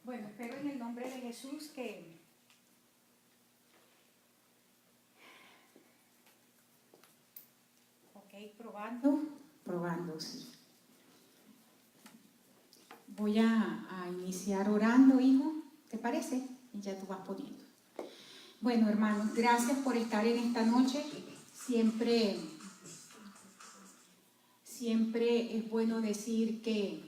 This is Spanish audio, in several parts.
Bueno, espero en el nombre de Jesús que probando, sí. Voy a iniciar orando, hijo, ¿te parece? Y ya tú vas poniendo. Bueno, hermanos, gracias por estar en esta noche. Siempre es bueno decir que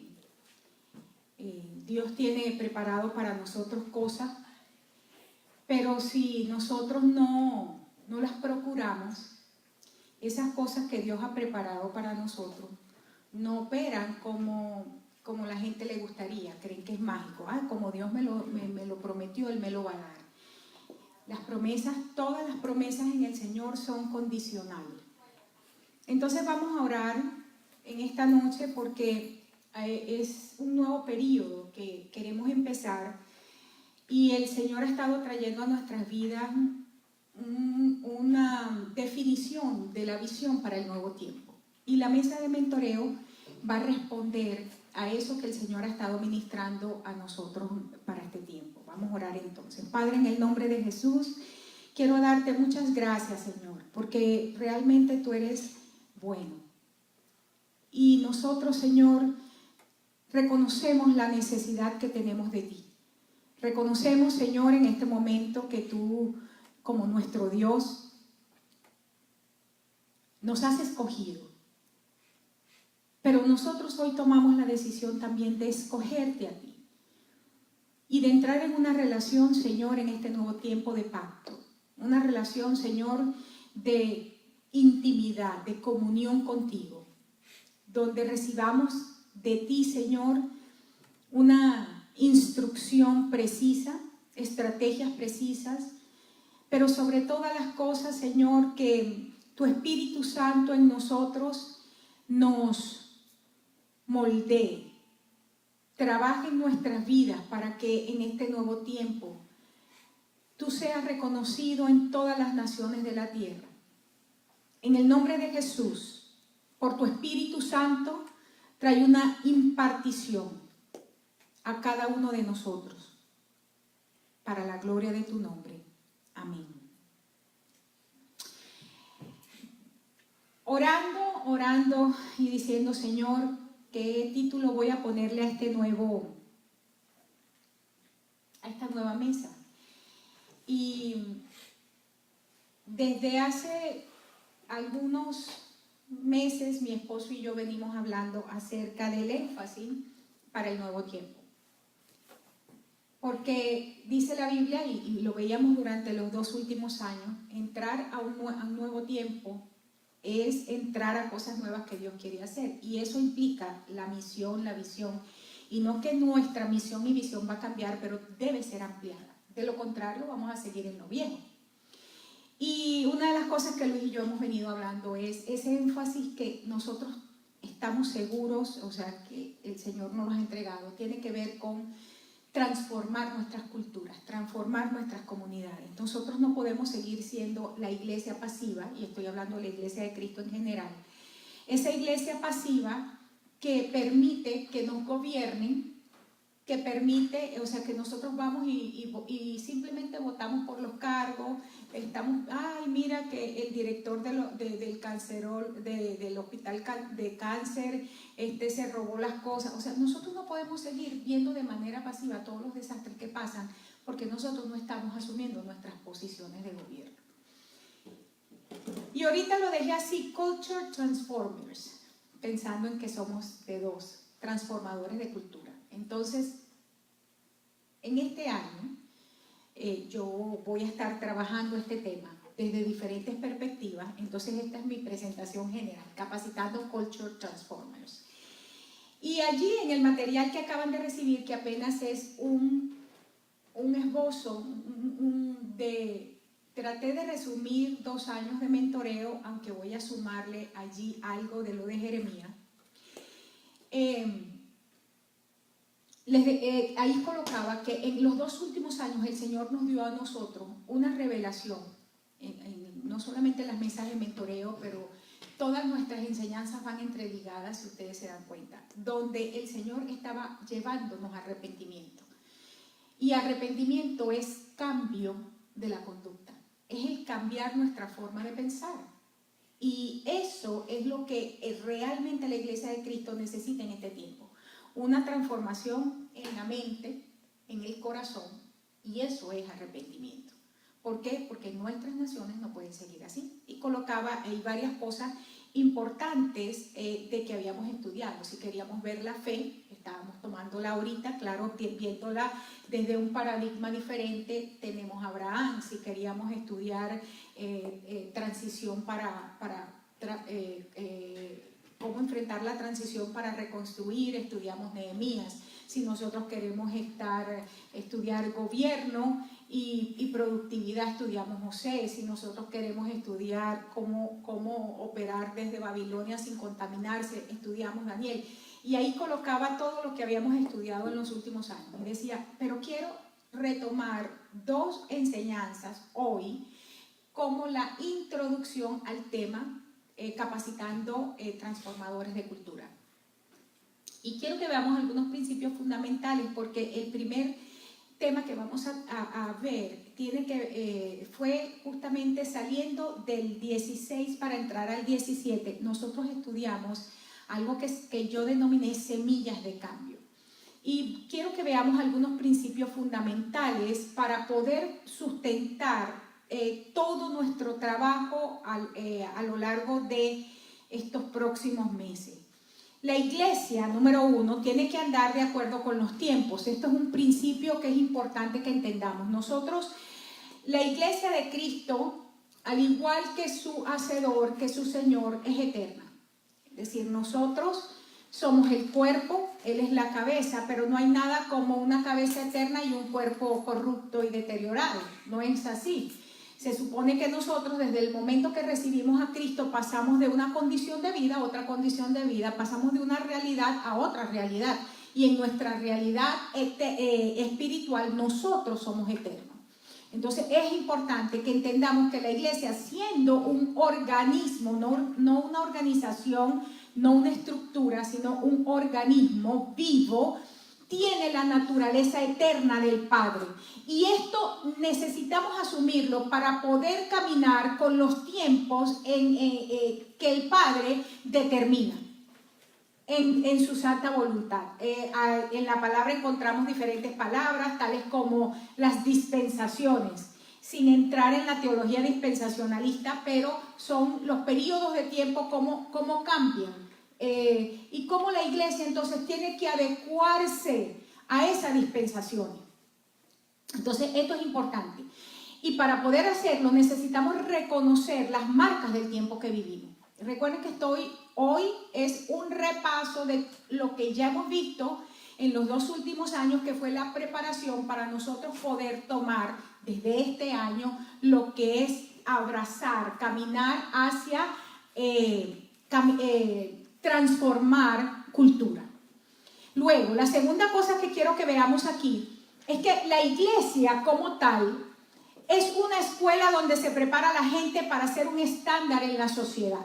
Dios tiene preparado para nosotros cosas, pero si nosotros no las procuramos, esas cosas que Dios ha preparado para nosotros no operan como la gente le gustaría. Creen que es mágico. Como Dios me lo prometió, Él me lo va a dar. Las promesas, todas las promesas en el Señor son condicionales. Entonces vamos a orar en esta noche porque es un nuevo periodo que queremos empezar y el Señor ha estado trayendo a nuestras vidas una definición de la visión para el nuevo tiempo. Y la mesa de mentoreo va a responder a eso que el Señor ha estado ministrando a nosotros para este tiempo. Vamos a orar entonces. Padre, en el nombre de Jesús, quiero darte muchas gracias, Señor, porque realmente tú eres bueno. Y nosotros, Señor, reconocemos la necesidad que tenemos de ti. Reconocemos, Señor, en este momento que tú, como nuestro Dios, nos has escogido. Pero nosotros hoy tomamos la decisión también de escogerte a ti y de entrar en una relación, Señor, en este nuevo tiempo de pacto. Una relación, Señor, de intimidad, de comunión contigo, donde recibamos de ti, Señor, una instrucción precisa, estrategias precisas, pero sobre todas las cosas, Señor, que tu Espíritu Santo en nosotros nos moldee, trabaje en nuestras vidas para que en este nuevo tiempo tú seas reconocido en todas las naciones de la tierra. En el nombre de Jesús, por tu Espíritu Santo, trae una impartición a cada uno de nosotros, para la gloria de tu nombre. Amén. Orando y diciendo, Señor, ¿qué título voy a ponerle a esta nueva mesa? Y desde hace algunos meses mi esposo y yo venimos hablando acerca del énfasis para el nuevo tiempo. Porque dice la Biblia, y lo veíamos durante los 2 últimos años, entrar a un nuevo tiempo es entrar a cosas nuevas que Dios quiere hacer. Y eso implica la misión, la visión. Y no que nuestra misión y visión va a cambiar, pero debe ser ampliada. De lo contrario, vamos a seguir en lo viejo. Y una de las cosas que Luis y yo hemos venido hablando es ese énfasis que nosotros estamos seguros, o sea, que el Señor nos lo ha entregado, tiene que ver con transformar nuestras culturas, transformar nuestras comunidades. Nosotros no podemos seguir siendo la iglesia pasiva, y estoy hablando de la iglesia de Cristo en general, esa iglesia pasiva que permite que nos gobiernen, que permite, o sea, que nosotros vamos y simplemente votamos por los cargos, estamos, mira que el director del hospital de cáncer se robó las cosas. O sea, nosotros no podemos seguir viendo de manera pasiva todos los desastres que pasan porque nosotros no estamos asumiendo nuestras posiciones de gobierno. Y ahorita lo dejé así, Culture Transformers, pensando en que somos de 2, transformadores de cultura. Entonces, en este año yo voy a estar trabajando este tema desde diferentes perspectivas. Entonces esta es mi presentación general, Capacitando Culture Transformers. Y allí en el material que acaban de recibir, que apenas es un esbozo, traté de resumir 2 años de mentoreo, aunque voy a sumarle allí algo de lo de Jeremías. Ahí colocaba que en los 2 últimos años el Señor nos dio a nosotros una revelación, no solamente las mesas de mentoreo, pero todas nuestras enseñanzas van entreligadas, si ustedes se dan cuenta, donde el Señor estaba llevándonos a arrepentimiento. Y arrepentimiento es cambio de la conducta, es el cambiar nuestra forma de pensar. Y eso es lo que realmente la Iglesia de Cristo necesita en este tiempo. Una transformación en la mente, en el corazón, y eso es arrepentimiento. ¿Por qué? Porque nuestras naciones no pueden seguir así. Y colocaba ahí varias cosas importantes de que habíamos estudiado. Si queríamos ver la fe, estábamos tomándola ahorita, claro, viéndola desde un paradigma diferente. Tenemos a Abraham. Si queríamos estudiar transición cómo enfrentar la transición para reconstruir, estudiamos Nehemías. Si nosotros queremos estudiar gobierno y productividad, estudiamos José. Si nosotros queremos estudiar cómo operar desde Babilonia sin contaminarse, estudiamos Daniel. Y ahí colocaba todo lo que habíamos estudiado en los últimos años. Y decía, pero quiero retomar 2 enseñanzas hoy como la introducción al tema capacitando transformadores de cultura. Y quiero que veamos algunos principios fundamentales, porque el primer tema que vamos a ver fue justamente saliendo del 16 para entrar al 17. Nosotros estudiamos algo que yo denominé semillas de cambio. Y quiero que veamos algunos principios fundamentales para poder sustentar todo nuestro trabajo a lo largo de estos próximos meses. La iglesia, número 1, tiene que andar de acuerdo con los tiempos. Esto es un principio que es importante que entendamos. Nosotros, la iglesia de Cristo, al igual que su Hacedor, que su Señor, es eterna. Es decir, nosotros somos el cuerpo, Él es la cabeza, pero no hay nada como una cabeza eterna y un cuerpo corrupto y deteriorado. No es así. Se supone que nosotros, desde el momento que recibimos a Cristo, pasamos de una condición de vida a otra condición de vida, pasamos de una realidad a otra realidad. Y en nuestra realidad espiritual, nosotros somos eternos. Entonces, es importante que entendamos que la iglesia, siendo un organismo, no una organización, no una estructura, sino un organismo vivo, tiene la naturaleza eterna del Padre. Y esto necesitamos asumirlo para poder caminar con los tiempos que el Padre determina en su santa voluntad. En la palabra encontramos diferentes palabras, tales como las dispensaciones, sin entrar en la teología dispensacionalista, pero son los periodos de tiempo, cómo cambian. Y cómo la iglesia entonces tiene que adecuarse a esa dispensación. Entonces esto es importante. Y para poder hacerlo necesitamos reconocer las marcas del tiempo que vivimos. Recuerden que hoy es un repaso de lo que ya hemos visto en los 2 últimos años, que fue la preparación para nosotros poder tomar desde este año lo que es abrazar, caminar hacia transformar cultura. Luego, la segunda cosa que quiero que veamos aquí es que la iglesia como tal es una escuela donde se prepara a la gente para ser un estándar en la sociedad.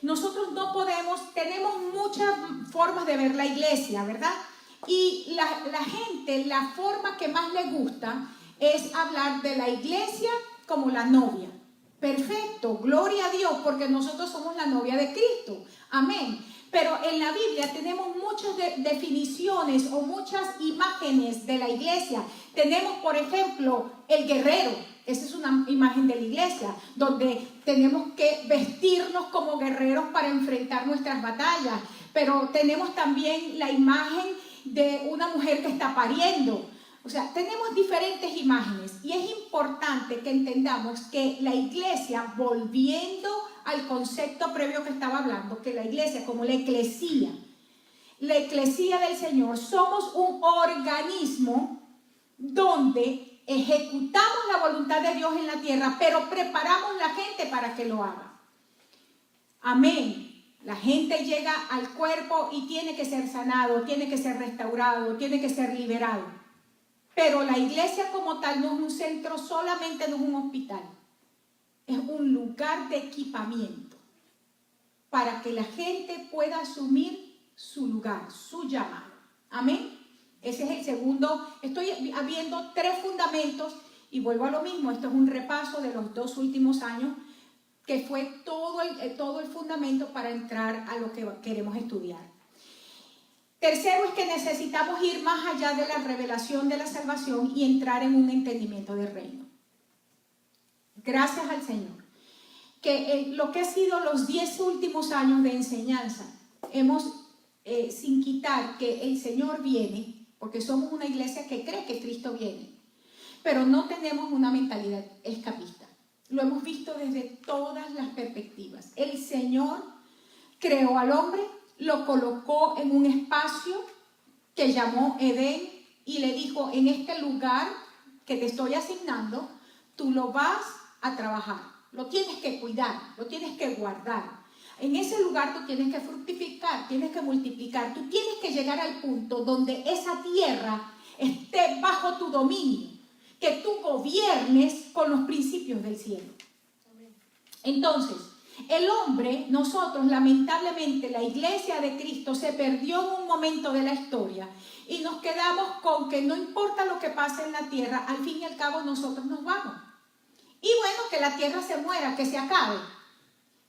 Nosotros no podemos, tenemos muchas formas de ver la iglesia, ¿verdad? Y la gente, la forma que más le gusta es hablar de la iglesia como la novia. Perfecto, gloria a Dios, porque nosotros somos la novia de Cristo. Amén. Pero en la Biblia tenemos muchas definiciones o muchas imágenes de la iglesia. Tenemos, por ejemplo, el guerrero. Esa es una imagen de la iglesia, donde tenemos que vestirnos como guerreros para enfrentar nuestras batallas. Pero tenemos también la imagen de una mujer que está pariendo. O sea, tenemos diferentes imágenes y es importante que entendamos que la iglesia, volviendo al concepto previo que estaba hablando, que la iglesia como la eclesía del Señor, somos un organismo donde ejecutamos la voluntad de Dios en la tierra, pero preparamos la gente para que lo haga. Amén. La gente llega al cuerpo y tiene que ser sanado, tiene que ser restaurado, tiene que ser liberado. Pero la iglesia como tal no es un centro, solamente no es un hospital. Es un lugar de equipamiento para que la gente pueda asumir su lugar, su llamado. Amén. Ese es el segundo. Estoy viendo 3 fundamentos y vuelvo a lo mismo. Esto es un repaso de los 2 últimos años, que fue todo el fundamento para entrar a lo que queremos estudiar. Tercero es que necesitamos ir más allá de la revelación de la salvación y entrar en un entendimiento del reino. Gracias al Señor. Que lo que ha sido los 10 últimos años de enseñanza, hemos, sin quitar que el Señor viene, porque somos una iglesia que cree que Cristo viene, pero no tenemos una mentalidad escapista. Lo hemos visto desde todas las perspectivas. El Señor creó al hombre, lo colocó en un espacio que llamó Edén y le dijo: en este lugar que te estoy asignando, tú lo vas a trabajar, lo tienes que cuidar, lo tienes que guardar. En ese lugar tú tienes que fructificar, tienes que multiplicar, tú tienes que llegar al punto donde esa tierra esté bajo tu dominio, que tú gobiernes con los principios del cielo. Entonces, el hombre, nosotros, lamentablemente, la iglesia de Cristo se perdió en un momento de la historia y nos quedamos con que no importa lo que pase en la tierra, al fin y al cabo nosotros nos vamos. Y bueno, que la tierra se muera, que se acabe.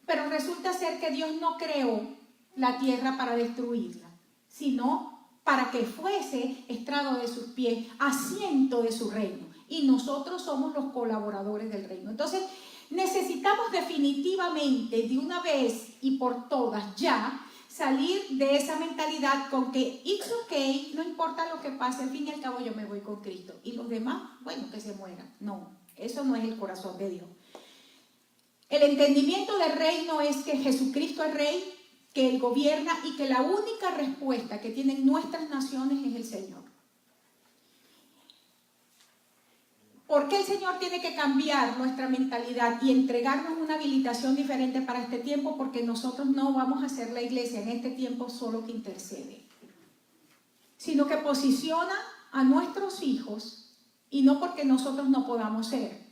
Pero resulta ser que Dios no creó la tierra para destruirla, sino para que fuese estrado de sus pies, asiento de su reino. Y nosotros somos los colaboradores del reino. Entonces, necesitamos definitivamente, de una vez y por todas ya, salir de esa mentalidad con que it's okay, no importa lo que pase, al fin y al cabo yo me voy con Cristo. Y los demás, bueno, que se mueran. No, eso no es el corazón de Dios. El entendimiento del reino es que Jesucristo es Rey, que Él gobierna y que la única respuesta que tienen nuestras naciones es el Señor. ¿Por qué el Señor tiene que cambiar nuestra mentalidad y entregarnos una habilitación diferente para este tiempo? Porque nosotros no vamos a ser la iglesia en este tiempo solo que intercede, sino que posiciona a nuestros hijos, y no porque nosotros no podamos ser.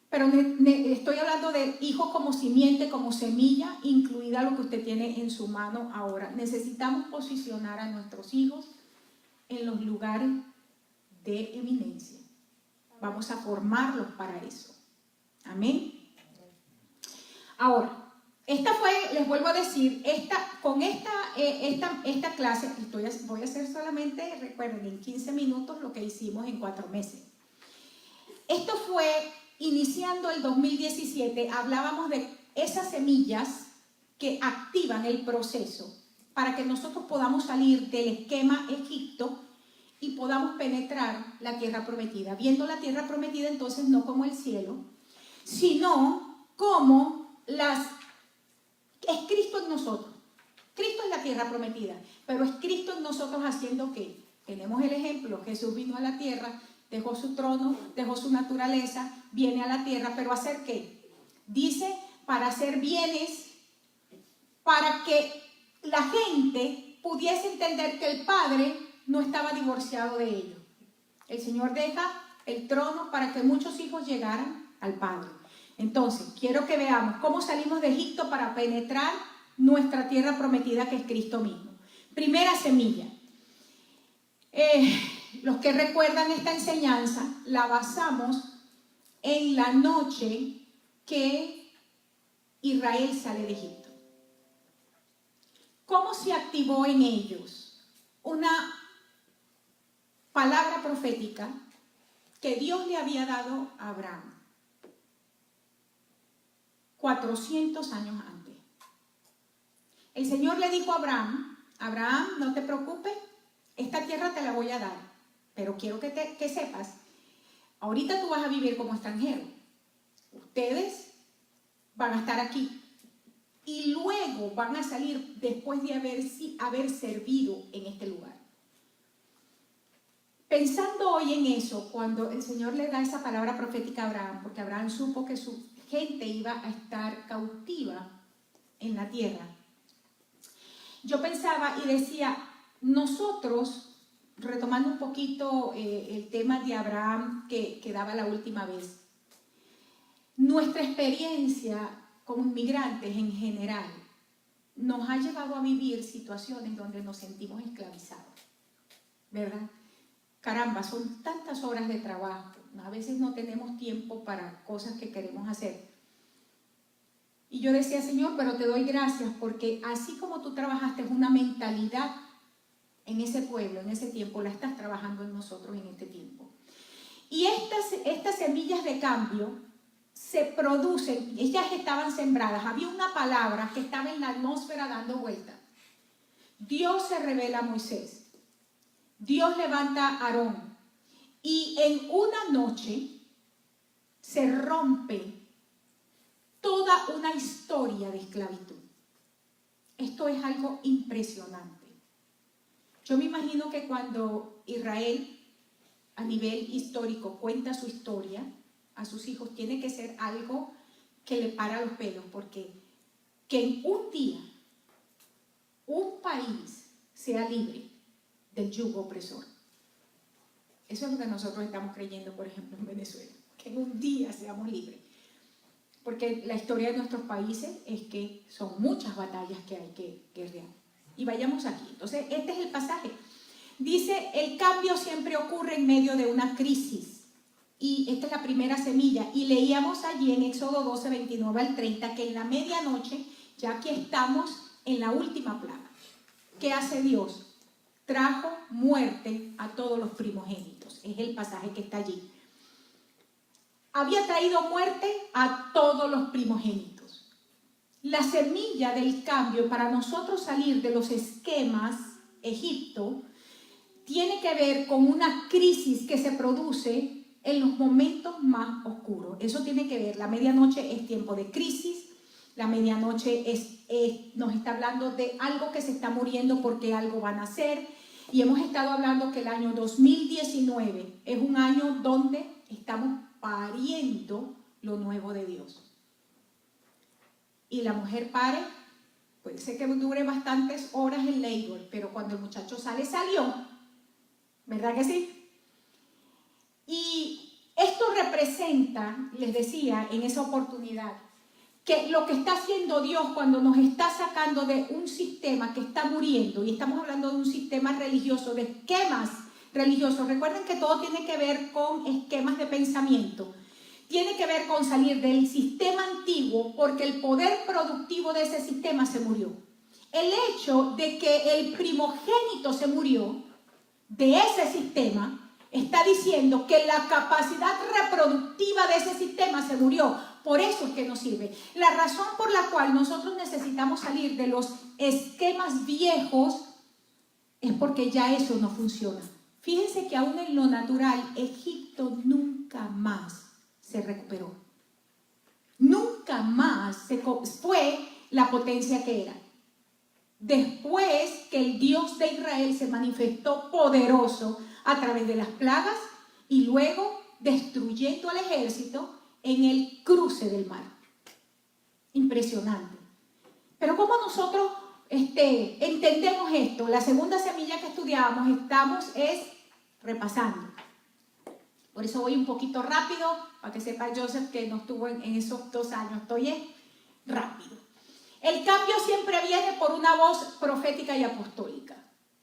Pero estoy hablando de hijos como simiente, como semilla, incluida lo que usted tiene en su mano ahora. Necesitamos posicionar a nuestros hijos en los lugares de eminencia. Vamos a formarlos para eso. Amén. Ahora, esta fue, les vuelvo a decir, con esta clase, voy a hacer solamente, recuerden, en 15 minutos lo que hicimos en 4 meses. Esto fue iniciando el 2017, hablábamos de esas semillas que activan el proceso para que nosotros podamos salir del esquema Egipto y podamos penetrar la tierra prometida. Viendo la tierra prometida entonces no como el cielo, sino como es Cristo en nosotros. Cristo es la tierra prometida, pero es Cristo en nosotros haciendo ¿qué? Tenemos el ejemplo, Jesús vino a la tierra, dejó su trono, dejó su naturaleza, viene a la tierra, pero ¿hacer qué? Dice, para hacer bienes, para que la gente pudiese entender que el Padre no estaba divorciado de ellos. El Señor deja el trono para que muchos hijos llegaran al Padre. Entonces, quiero que veamos cómo salimos de Egipto para penetrar nuestra tierra prometida, que es Cristo mismo. Primera semilla. Los que recuerdan esta enseñanza, la basamos en la noche que Israel sale de Egipto. ¿Cómo se activó en ellos una palabra profética que Dios le había dado a Abraham 400 años antes? El Señor le dijo a Abraham: Abraham, no te preocupes, esta tierra te la voy a dar, pero quiero que sepas, ahorita tú vas a vivir como extranjero, ustedes van a estar aquí y luego van a salir después de haber servido en este lugar. Pensando hoy en eso, cuando el Señor le da esa palabra profética a Abraham, porque Abraham supo que su gente iba a estar cautiva en la tierra, yo pensaba y decía, nosotros, retomando un poquito el tema de Abraham que daba la última vez, nuestra experiencia como inmigrantes en general nos ha llevado a vivir situaciones donde nos sentimos esclavizados. ¿verdad? Caramba, son tantas horas de trabajo. A veces no tenemos tiempo para cosas que queremos hacer. Y yo decía, Señor, pero te doy gracias porque así como tú trabajaste una mentalidad en ese pueblo, en ese tiempo, la estás trabajando en nosotros en este tiempo. Y estas semillas de cambio se producen, ellas estaban sembradas, había una palabra que estaba en la atmósfera dando vueltas. Dios se revela a Moisés, Dios levanta a Aarón y en una noche se rompe toda una historia de esclavitud. Esto es algo impresionante. Yo me imagino que cuando Israel a nivel histórico cuenta su historia a sus hijos, tiene que ser algo que le para los pelos, porque que en un día un país sea libre del yugo opresor. Eso es lo que nosotros estamos creyendo, por ejemplo, en Venezuela, que en un día seamos libres. Porque la historia de nuestros países es que son muchas batallas que hay que guerrear. Y vayamos aquí. Entonces, este es el pasaje. Dice, el cambio siempre ocurre en medio de una crisis. Y esta es la primera semilla. Y leíamos allí en Éxodo 12, 29 al 30, que en la medianoche, ya que estamos en la última plaga, ¿qué hace Dios? Trajo muerte a todos los primogénitos. Es el pasaje que está allí. Había traído muerte a todos los primogénitos. La semilla del cambio para nosotros salir de los esquemas Egipto tiene que ver con una crisis que se produce en los momentos más oscuros. Eso tiene que ver, la medianoche es tiempo de crisis, la medianoche nos está hablando de algo que se está muriendo porque algo va a nacer, y hemos estado hablando que el año 2019 es un año donde estamos pariendo lo nuevo de Dios. Y la mujer pare, puede ser que dure bastantes horas en labor, pero cuando el muchacho sale, salió. ¿Verdad que sí? Y esto representa, les decía en esa oportunidad, que lo que está haciendo Dios cuando nos está sacando de un sistema que está muriendo, y estamos hablando de un sistema religioso, de esquemas religiosos. Recuerden que todo tiene que ver con esquemas de pensamiento. Tiene que ver con salir del sistema antiguo porque el poder productivo de ese sistema se murió. El hecho de que el primogénito se murió de ese sistema está diciendo que la capacidad reproductiva de ese sistema se murió. Por eso es que nos sirve. La razón por la cual nosotros necesitamos salir de los esquemas viejos es porque ya eso no funciona. Fíjense que aún en lo natural, Egipto nunca más se recuperó. Nunca más fue la potencia que era. Después que el Dios de Israel se manifestó poderoso a través de las plagas y luego destruyendo al ejército en el cruce del mar. Impresionante. Pero ¿cómo nosotros entendemos esto? La segunda semilla que estudiábamos, estamos repasando. Por eso voy un poquito rápido, para que sepa Joseph que no estuvo en esos 2 años. Estoy rápido. El cambio siempre viene por una voz profética y apostólica.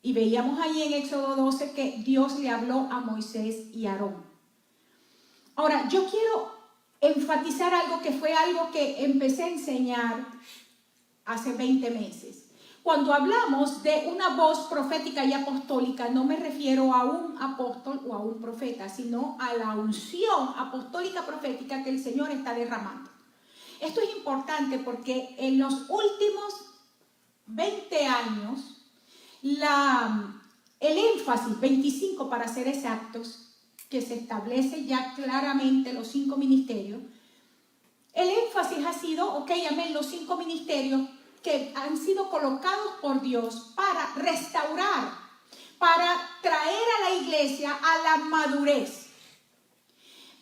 Y veíamos ahí en Éxodo 12 que Dios le habló a Moisés y a Aarón. Ahora, yo quiero enfatizar algo que fue algo que empecé a enseñar hace 20 meses. Cuando hablamos de una voz profética y apostólica, no me refiero a un apóstol o a un profeta, sino a la unción apostólica profética que el Señor está derramando. Esto es importante porque en los últimos 20 años, el énfasis, 25 para ser exactos, que se establece ya claramente los 5 ministerios, el énfasis ha sido, amén, los 5 ministerios que han sido colocados por Dios para restaurar, para traer a la iglesia a la madurez.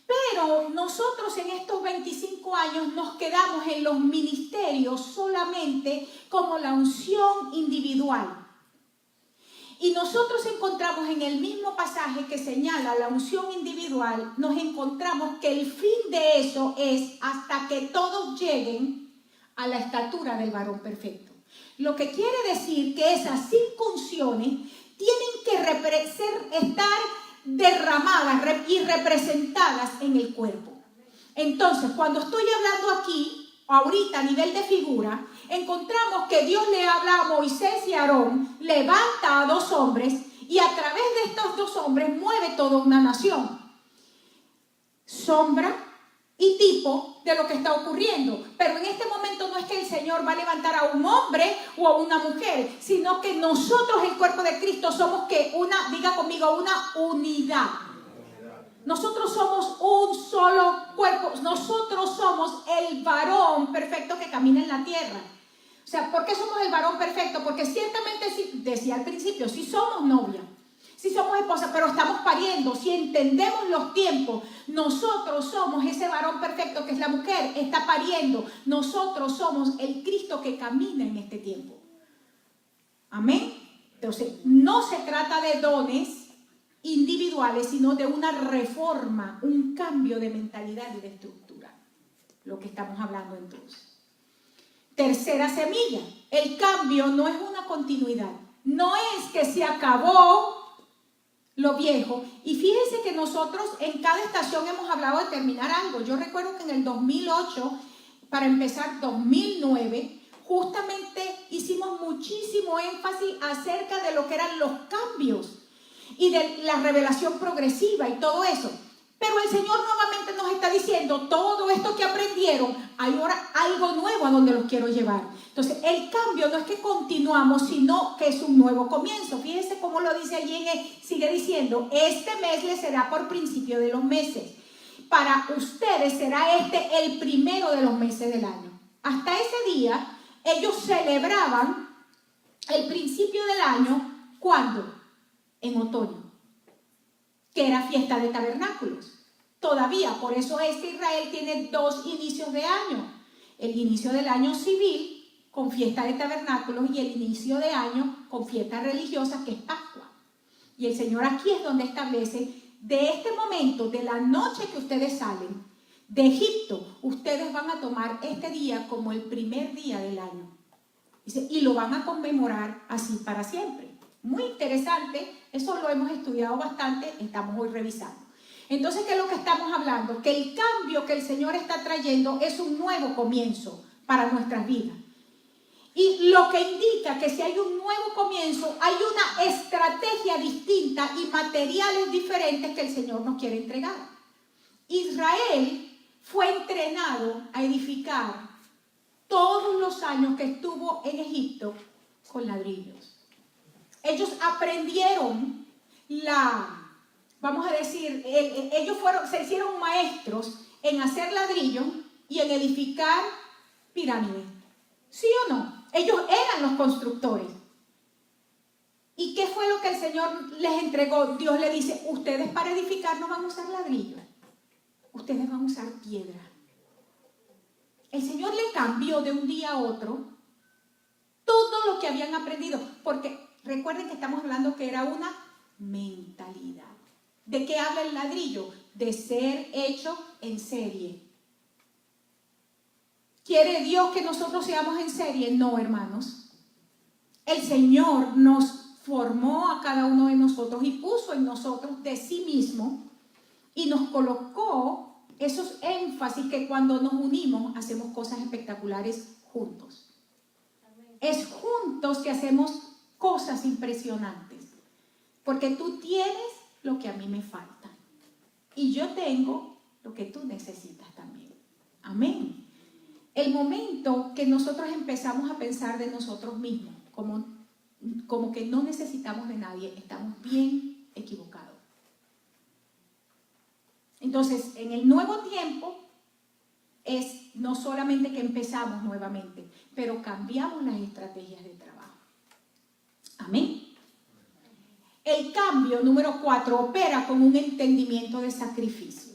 Pero nosotros en estos 25 años nos quedamos en los ministerios solamente como la unción individual. Y nosotros encontramos en el mismo pasaje que señala la unción individual, nos encontramos que el fin de eso es hasta que todos lleguen a la estatura del varón perfecto. Lo que quiere decir que esas 5 unciones tienen que estar derramadas y representadas en el cuerpo. Entonces, cuando estoy hablando aquí, ahorita a nivel de figura, encontramos que Dios le habla a Moisés y a Aarón, levanta a 2 hombres y a través de estos 2 hombres mueve toda una nación. Sombra y tipo de lo que está ocurriendo. Pero en este momento no es que el Señor va a levantar a un hombre o a una mujer, sino que nosotros, el cuerpo de Cristo, somos diga conmigo, una unidad. Nosotros somos un solo cuerpo. Nosotros somos el varón perfecto que camina en la tierra. O sea, ¿por qué somos el varón perfecto? Porque ciertamente, decía al principio, si somos novia, si somos esposa, pero estamos pariendo, si entendemos los tiempos, nosotros somos ese varón perfecto que es la mujer, está pariendo. Nosotros somos el Cristo que camina en este tiempo. Amén. Entonces, no se trata de dones individuales, sino de una reforma, un cambio de mentalidad y de estructura. Lo que estamos hablando entonces. Tercera semilla. El cambio no es una continuidad. No es que se acabó lo viejo. Y fíjense que nosotros en cada estación hemos hablado de terminar algo. Yo recuerdo que en el 2008, para empezar 2009, justamente hicimos muchísimo énfasis acerca de lo que eran los cambios y de la revelación progresiva y todo eso. Pero el Señor nuevamente nos está diciendo, todo esto que aprendieron, hay ahora algo nuevo a donde los quiero llevar. Entonces, el cambio no es que continuamos, sino que es un nuevo comienzo. Fíjense cómo lo dice allí, sigue diciendo, este mes les será por principio de los meses. Para ustedes será el primero de los meses del año. Hasta ese día, ellos celebraban el principio del año, ¿cuándo? En otoño, que era fiesta de tabernáculos. Todavía, por eso es que Israel tiene 2 inicios de año. El inicio del año civil, con fiesta de tabernáculos, y el inicio de año con fiesta religiosa, que es Pascua. Y el Señor aquí es donde establece, de este momento, de la noche que ustedes salen de Egipto, ustedes van a tomar este día como el primer día del año. Dice, y lo van a conmemorar así para siempre. Muy interesante, eso lo hemos estudiado bastante, estamos hoy revisando. Entonces, ¿qué es lo que estamos hablando? Que el cambio que el Señor está trayendo es un nuevo comienzo para nuestras vidas. Y lo que indica que si hay un nuevo comienzo, hay una estrategia distinta y materiales diferentes que el Señor nos quiere entregar. Israel fue entrenado a edificar todos los años que estuvo en Egipto con ladrillos. Ellos aprendieron vamos a decir, ellos se hicieron maestros en hacer ladrillos y en edificar pirámides. ¿Sí o no? Ellos eran los constructores. ¿Y qué fue lo que el Señor les entregó? Dios le dice, ustedes para edificar no van a usar ladrillos, ustedes van a usar piedra. El Señor le cambió de un día a otro todo lo que habían aprendido, porque recuerden que estamos hablando que era una mentalidad. ¿De qué habla el ladrillo? De ser hecho en serie. ¿Quiere Dios que nosotros seamos en serie? No, hermanos. El Señor nos formó a cada uno de nosotros y puso en nosotros de sí mismo y nos colocó esos énfasis que cuando nos unimos hacemos cosas espectaculares juntos. Es juntos que hacemos cosas impresionantes, porque tú tienes lo que a mí me falta y yo tengo lo que tú necesitas también. Amén. El momento que nosotros empezamos a pensar de nosotros mismos como que no necesitamos de nadie, estamos bien equivocados. Entonces, en el nuevo tiempo es no solamente que empezamos nuevamente, pero cambiamos las estrategias de trabajo. Amén. El cambio, número 4, opera con un entendimiento de sacrificio.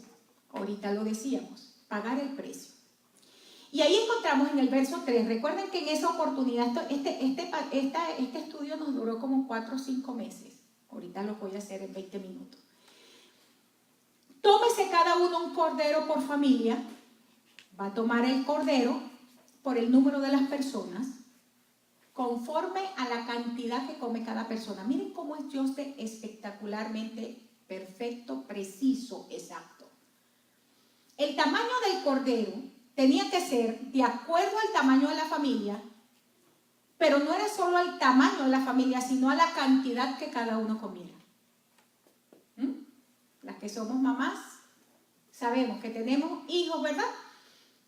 Ahorita lo decíamos, pagar el precio. Y ahí encontramos en el verso 3, recuerden que en esa oportunidad, este estudio nos duró como 4 o 5 meses. Ahorita lo voy a hacer en 20 minutos. Tómese cada uno un cordero por familia. Va a tomar el cordero por el número de las personas. conforme a la cantidad que come cada persona. Miren cómo es Dios de espectacularmente perfecto, preciso, exacto. El tamaño del cordero tenía que ser de acuerdo al tamaño de la familia, pero no era solo el tamaño de la familia, sino a la cantidad que cada uno comiera. Las que somos mamás sabemos que tenemos hijos, ¿verdad?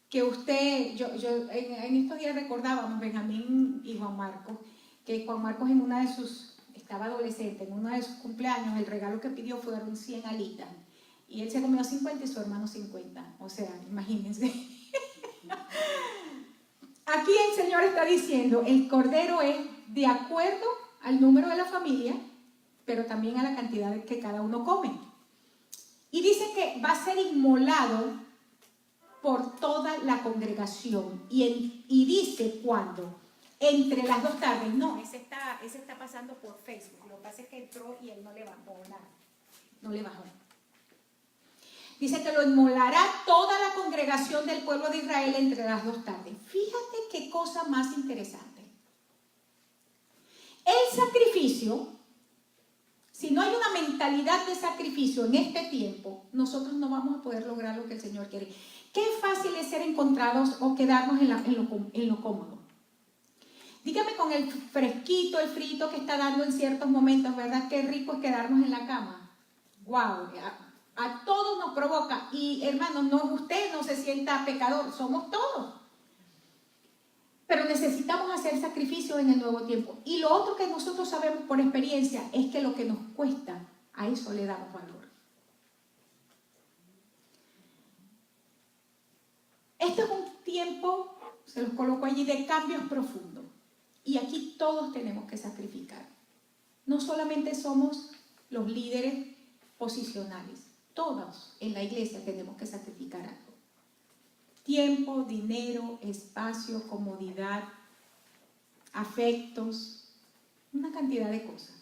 Que usted, yo en estos días recordábamos, Benjamín y Juan Marcos, que Juan Marcos estaba adolescente, en uno de sus cumpleaños, el regalo que pidió fueron 100 alitas. Y él se comió 50 y su hermano 50. O sea, imagínense. Aquí el Señor está diciendo, el cordero es de acuerdo al número de la familia, pero también a la cantidad que cada uno come. Y dice que va a ser inmolado por toda la congregación. Y dice cuándo, entre las 2 tardes. No, ese está pasando por Facebook. Lo que pasa es que entró y él no le bajó nada. No le bajó. Dice que lo inmolará toda la congregación del pueblo de Israel entre las 2 tardes. Fíjate qué cosa más interesante. El sacrificio, si no hay una mentalidad de sacrificio en este tiempo, nosotros no vamos a poder lograr lo que el Señor quiere. Qué fácil es ser encontrados o quedarnos en lo cómodo. Dígame, con el fresquito, el frito que está dando en ciertos momentos, ¿verdad? Qué rico es quedarnos en la cama. ¡Wow! A todos nos provoca. Y hermanos, no, usted no se sienta pecador, somos todos. Pero necesitamos hacer sacrificios en el nuevo tiempo. Y lo otro que nosotros sabemos por experiencia es que lo que nos cuesta, a eso le damos valor. Este es un tiempo, se los coloco allí, de cambios profundos. Y aquí todos tenemos que sacrificar. No solamente somos los líderes posicionales, todos en la iglesia tenemos que sacrificar algo. Tiempo, dinero, espacio, comodidad, afectos, una cantidad de cosas.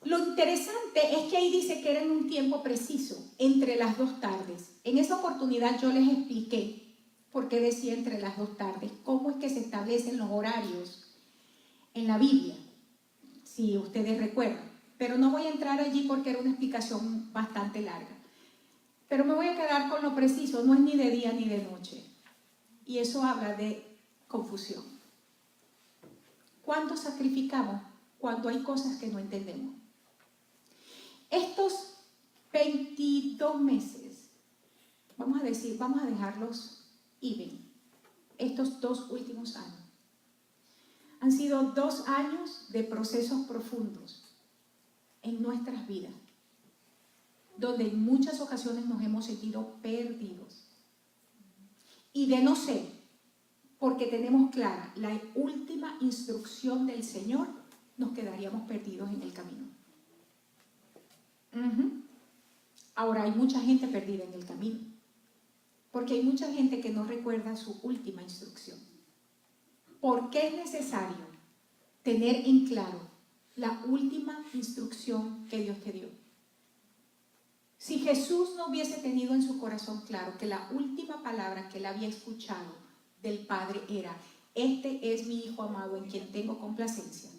Lo interesante es que ahí dice que era en un tiempo preciso, entre las 2 tardes. En esa oportunidad yo les expliqué por qué decía entre las 2 tardes, cómo es que se establecen los horarios en la Biblia, si ustedes recuerdan. Pero no voy a entrar allí porque era una explicación bastante larga. Pero me voy a quedar con lo preciso, no es ni de día ni de noche. Y eso habla de confusión. ¿Cuándo sacrificamos? Cuando hay cosas que no entendemos. Estos 22 meses, vamos a dejarlos even, estos 2 últimos años. Han sido 2 años de procesos profundos en nuestras vidas, donde en muchas ocasiones nos hemos sentido perdidos. Y de no ser, porque tenemos clara la última instrucción del Señor, nos quedaríamos perdidos en el camino. Ahora, hay mucha gente perdida en el camino, porque hay mucha gente que no recuerda su última instrucción. ¿Por qué es necesario tener en claro la última instrucción que Dios te dio? Si Jesús no hubiese tenido en su corazón claro que la última palabra que él había escuchado del Padre era: este es mi Hijo amado en quien tengo complacencia.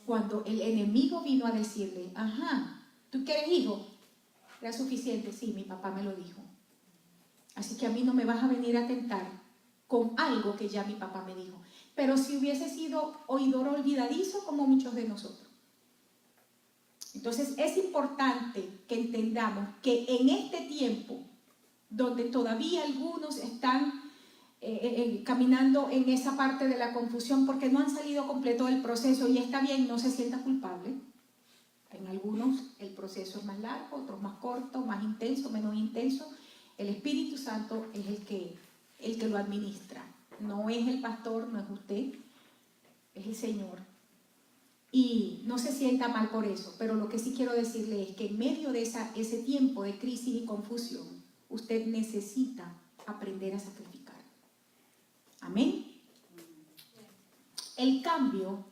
Cuando el enemigo vino a decirle: ajá, ¿tú quieres hijo? Era suficiente, sí, mi papá me lo dijo. Así que a mí no me vas a venir a tentar con algo que ya mi papá me dijo. Pero si hubiese sido oidor olvidadizo como muchos de nosotros. Entonces es importante que entendamos que en este tiempo, donde todavía algunos están caminando en esa parte de la confusión porque no han salido completo del proceso, y está bien, no se sienta culpable. En algunos el proceso es más largo, otros más corto, más intenso, menos intenso. El Espíritu Santo es el que lo administra. No es el pastor, no es usted, es el Señor. Y no se sienta mal por eso, pero lo que sí quiero decirle es que en medio de ese tiempo de crisis y confusión, usted necesita aprender a sacrificar. Amén. El cambio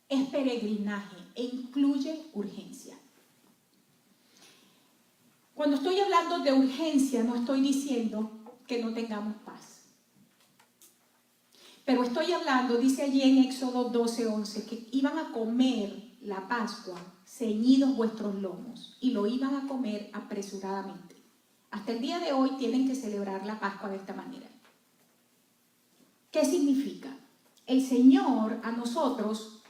es peregrinaje e incluye urgencia. Cuando estoy hablando de urgencia, no estoy diciendo que no tengamos paz. Pero estoy hablando, dice allí en Éxodo 12:11, que iban a comer la Pascua ceñidos vuestros lomos y lo iban a comer apresuradamente. Hasta el día de hoy tienen que celebrar la Pascua de esta manera. ¿Qué significa? El Señor a nosotros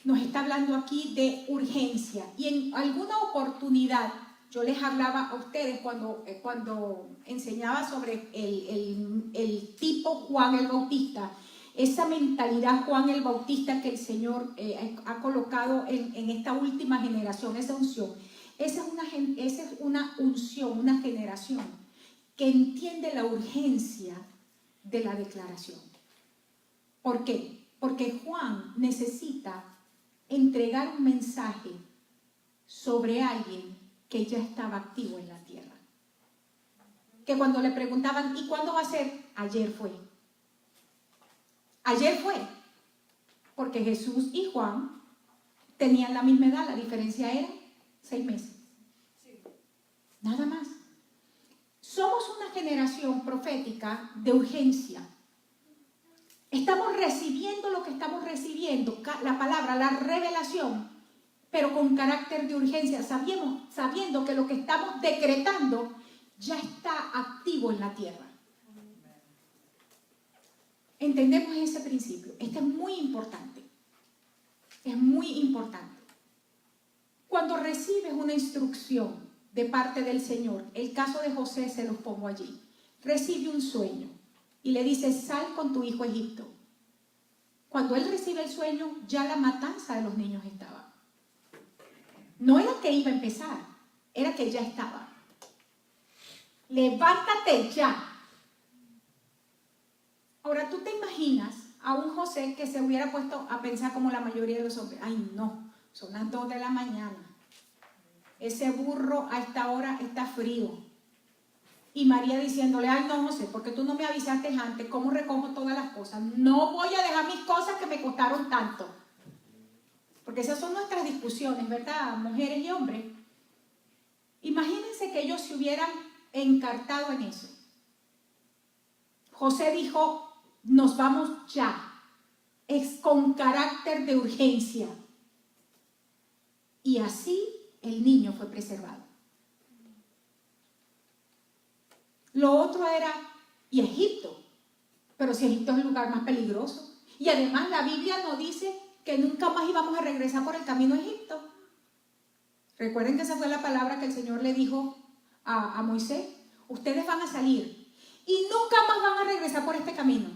nos está hablando aquí de urgencia. Y en alguna oportunidad, yo les hablaba a ustedes cuando enseñaba sobre el tipo Juan el Bautista, esa mentalidad Juan el Bautista que el Señor ha colocado en esta última generación, esa unción. Esa es una unción, una generación que entiende la urgencia de la declaración. ¿Por qué? Porque Juan necesita entregar un mensaje sobre alguien que ya estaba activo en la tierra. Que cuando le preguntaban, ¿y cuándo va a ser? Ayer fue. Ayer fue. Porque Jesús y Juan tenían la misma edad, la diferencia era 6 meses. Nada más. Somos una generación profética de urgencia. Estamos recibiendo lo que estamos recibiendo, la palabra, la revelación, pero con carácter de urgencia, sabiendo que lo que estamos decretando ya está activo en la tierra. Entendemos ese principio. Este es muy importante. Es muy importante. Cuando recibes una instrucción de parte del Señor, el caso de José se los pongo allí, recibe un sueño y le dice, sal con tu hijo a Egipto. Cuando él recibe el sueño, ya la matanza de los niños estaba. No era que iba a empezar, era que ya estaba. Levántate ya. Ahora, ¿tú te imaginas a un José que se hubiera puesto a pensar como la mayoría de los hombres? Ay, no, son las 2 de la mañana. Ese burro a esta hora está frío. Y María diciéndole, ay no José, porque tú no me avisaste antes, ¿cómo recojo todas las cosas? No voy a dejar mis cosas que me costaron tanto. Porque esas son nuestras discusiones, ¿verdad? Mujeres y hombres. Imagínense que ellos se hubieran encartado en eso. José dijo, nos vamos ya. Es con carácter de urgencia. Y así el niño fue preservado. Lo otro era, y Egipto. Pero si Egipto es el lugar más peligroso. Y además la Biblia nos dice que nunca más íbamos a regresar por el camino a Egipto. Recuerden que esa fue la palabra que el Señor le dijo a Moisés. Ustedes van a salir y nunca más van a regresar por este camino.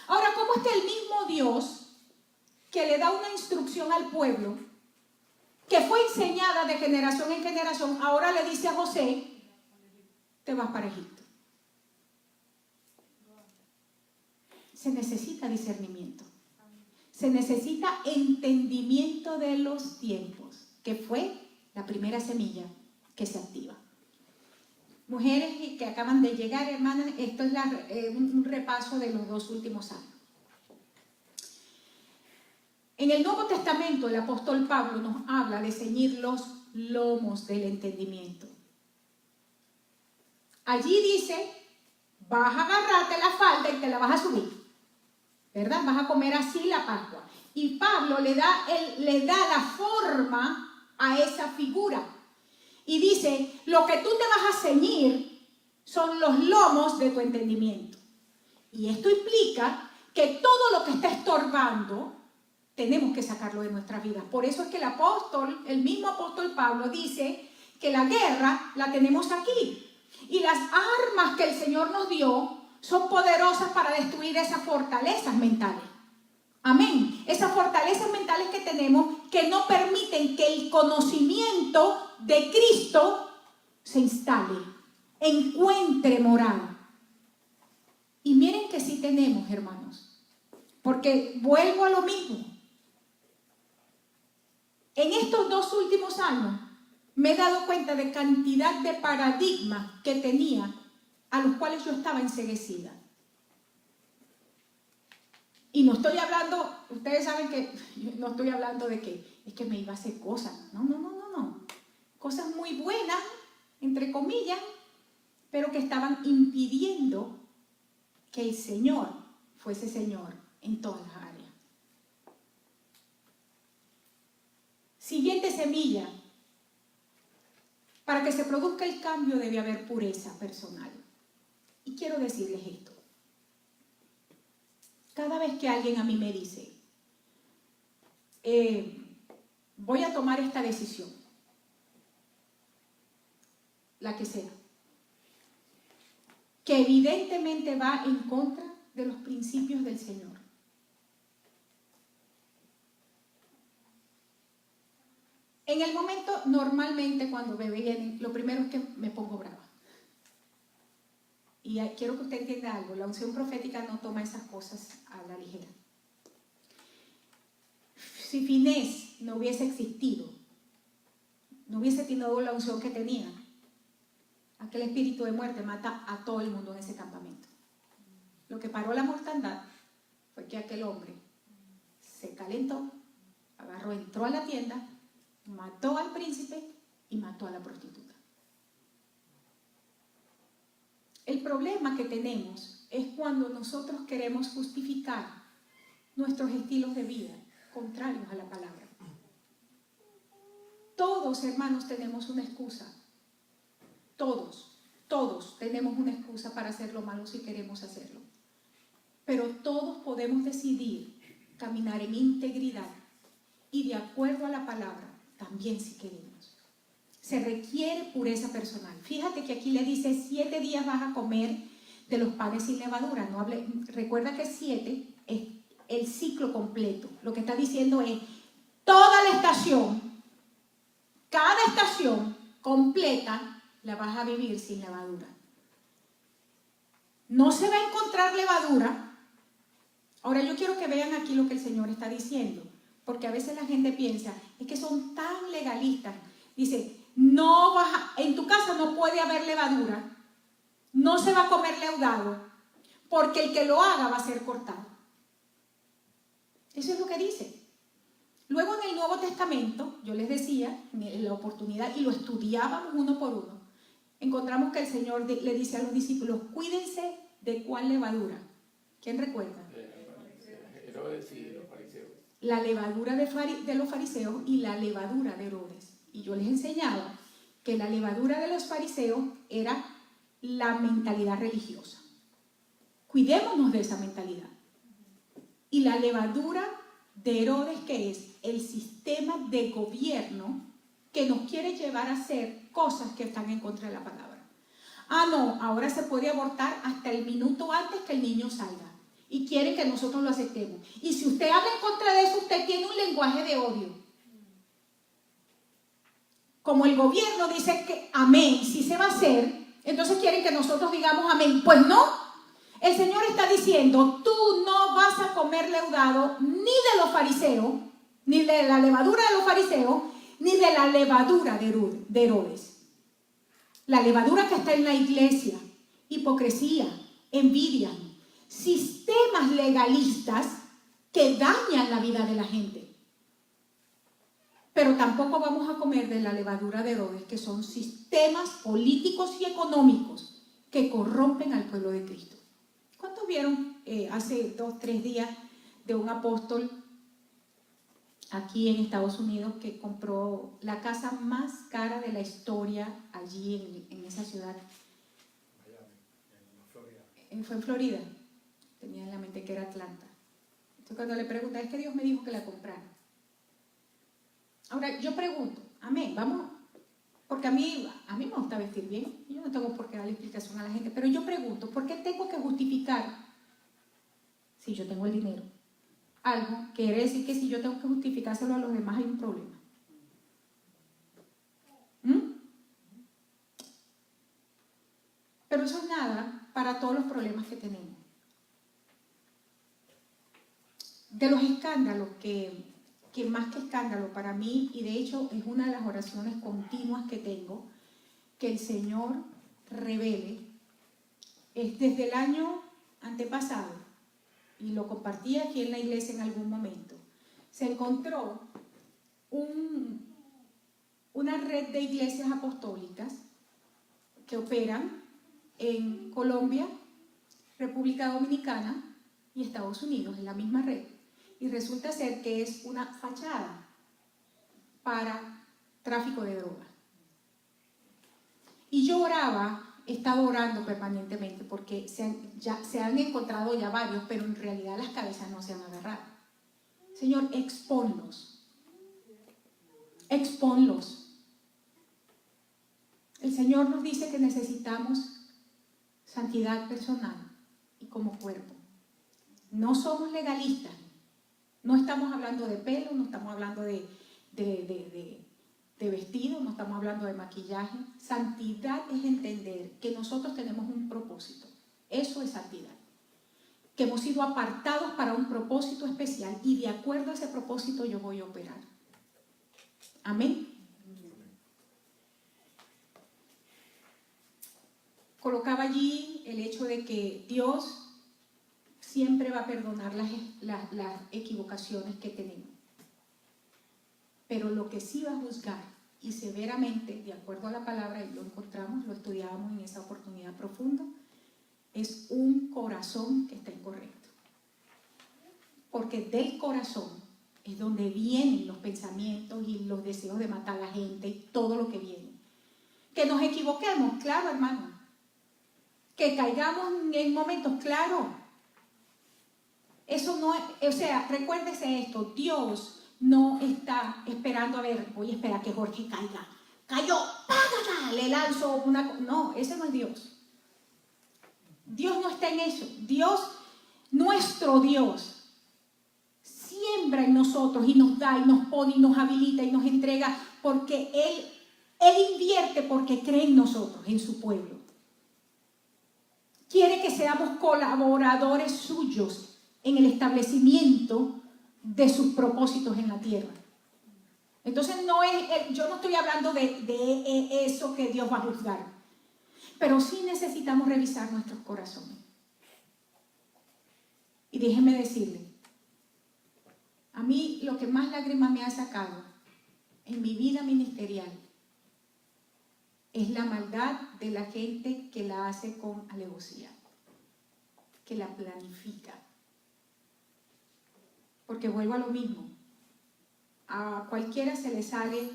Ahora, ¿cómo es que el mismo Dios que le da una instrucción al pueblo, que fue enseñada de generación en generación, ahora le dice a José, te vas para Egipto? Se necesita discernimiento. Se necesita entendimiento de los tiempos, que fue la primera semilla que se activa. Mujeres que acaban de llegar, hermanas, esto es un repaso de los 2 últimos años. En el Nuevo Testamento, el apóstol Pablo nos habla de ceñir los lomos del entendimiento. Allí dice, vas a agarrarte la falda y te la vas a subir, ¿verdad? Vas a comer así la Pascua. Y Pablo le da la forma a esa figura. Y dice, lo que tú te vas a ceñir son los lomos de tu entendimiento. Y esto implica que todo lo que está estorbando, tenemos que sacarlo de nuestras vidas. Por eso es que el mismo apóstol Pablo dice que la guerra la tenemos aquí. Y las armas que el Señor nos dio son poderosas para destruir esas fortalezas mentales. Amén. Esas fortalezas mentales que tenemos que no permiten que el conocimiento de Cristo se instale, encuentre morada. Y miren que sí tenemos, hermanos. Porque vuelvo a lo mismo. En estos 2 últimos años me he dado cuenta de cantidad de paradigmas que tenía, a los cuales yo estaba enceguecida. Y no estoy hablando, ustedes saben que no estoy hablando de que es que me iba a hacer cosas. No. Cosas muy buenas, entre comillas, pero que estaban impidiendo que el Señor fuese Señor en todas las áreas. Siguiente semilla. Para que se produzca el cambio debe haber pureza personal. Y quiero decirles esto. Cada vez que alguien a mí me dice, voy a tomar esta decisión, la que sea, que evidentemente va en contra de los principios del Señor. En el momento, normalmente cuando me vienen, lo primero es que me pongo brava. Y quiero que usted entienda algo, la unción profética no toma esas cosas a la ligera. Si Finés no hubiese existido, no hubiese tenido la unción que tenía, aquel espíritu de muerte mata a todo el mundo en ese campamento. Lo que paró la mortandad fue que aquel hombre se calentó, agarró, entró a la tienda, mató al príncipe y mató a la prostituta. El problema que tenemos es cuando nosotros queremos justificar nuestros estilos de vida contrarios a la palabra. Todos, hermanos, tenemos una excusa. Todos tenemos una excusa para hacer lo malo si queremos hacerlo. Pero todos podemos decidir caminar en integridad y de acuerdo a la palabra también si queremos. Se requiere pureza personal. Fíjate que aquí le dice 7 días vas a comer de los panes sin levadura. Recuerda que 7 es el ciclo completo. Lo que está diciendo es toda la estación, cada estación completa la vas a vivir sin levadura. No se va a encontrar levadura. Ahora yo quiero que vean aquí lo que el Señor está diciendo, porque a veces la gente piensa, es que son tan legalistas. Dice, en tu casa no puede haber levadura, no se va a comer leudado, porque el que lo haga va a ser cortado. Eso es lo que dice. Luego en el Nuevo Testamento, yo les decía, en la oportunidad, y lo estudiábamos uno por uno, encontramos que el Señor le dice a los discípulos, cuídense de cuál levadura. ¿Quién recuerda? Herodes y los fariseos. La levadura de los fariseos y la levadura de Herodes. Y yo les enseñaba que la levadura de los fariseos era la mentalidad religiosa. Cuidémonos de esa mentalidad. Y la levadura de Herodes, que es el sistema de gobierno que nos quiere llevar a hacer cosas que están en contra de la palabra. No, ahora se puede abortar hasta el minuto antes que el niño salga. Y quieren que nosotros lo aceptemos. Y si usted habla en contra de eso, usted tiene un lenguaje de odio. Como el gobierno dice que amén, sí se va a hacer, entonces quieren que nosotros digamos amén. Pues no, el Señor está diciendo, tú no vas a comer leudado ni de los fariseos, ni de la levadura de los fariseos, ni de la levadura de Herodes. La levadura que está en la iglesia, hipocresía, envidia, sistemas legalistas que dañan la vida de la gente. Pero tampoco vamos a comer de la levadura de Herodes, que son sistemas políticos y económicos que corrompen al pueblo de Cristo. ¿Cuántos vieron hace 2 o 3 días de un apóstol aquí en Estados Unidos que compró la casa más cara de la historia allí en esa ciudad? Miami, en Florida. Fue en Florida. Tenía en la mente que era Atlanta. Entonces cuando le pregunté, es que Dios me dijo que la comprara. Ahora, yo pregunto, amén, vamos, porque a mí me gusta vestir bien, yo no tengo por qué darle explicación a la gente, pero yo pregunto, ¿por qué tengo que justificar, si yo tengo el dinero, algo? Quiere decir que si yo tengo que justificárselo a los demás hay un problema. Pero eso es nada para todos los problemas que tenemos. De los escándalos que más que escándalo para mí, y de hecho es una de las oraciones continuas que tengo, que el Señor revele, es desde el año antepasado, y lo compartí aquí en la iglesia en algún momento, se encontró una red de iglesias apostólicas que operan en Colombia, República Dominicana, y Estados Unidos, en la misma red. Y resulta ser que es una fachada para tráfico de drogas. Y yo oraba, he estado orando permanentemente porque se han encontrado ya varios, pero en realidad las cabezas no se han agarrado. Señor, exponlos. Exponlos. El Señor nos dice que necesitamos santidad personal y como cuerpo. No somos legalistas. No estamos hablando de pelo, no estamos hablando de vestido, no estamos hablando de maquillaje. Santidad es entender que nosotros tenemos un propósito. Eso es santidad. Que hemos sido apartados para un propósito especial y de acuerdo a ese propósito yo voy a operar. Amén. Colocaba allí el hecho de que Dios siempre va a perdonar las equivocaciones que tenemos. Pero lo que sí va a juzgar y severamente, de acuerdo a la palabra, y lo encontramos, lo estudiábamos en esa oportunidad profunda, es un corazón que está incorrecto. Porque del corazón es donde vienen los pensamientos y los deseos de matar a la gente y todo lo que viene. Que nos equivoquemos, claro, hermano. Que caigamos en momentos, claro. Eso no es, o sea, recuérdese esto, Dios no está esperando, a ver, voy a esperar que Jorge caiga. Cayó, ¡págata! Le lanzo una... No, ese no es Dios. Dios no está en eso. Dios, nuestro Dios, siembra en nosotros y nos da y nos pone y nos habilita y nos entrega porque Él invierte porque cree en nosotros, en su pueblo. Quiere que seamos colaboradores suyos en el establecimiento de sus propósitos en la tierra. Entonces yo no estoy hablando de eso que Dios va a juzgar, pero sí necesitamos revisar nuestros corazones. Y déjeme decirle, a mí lo que más lágrimas me ha sacado en mi vida ministerial es la maldad de la gente que la hace con alevosía, que la planifica. Porque vuelvo a lo mismo, a cualquiera se le sale,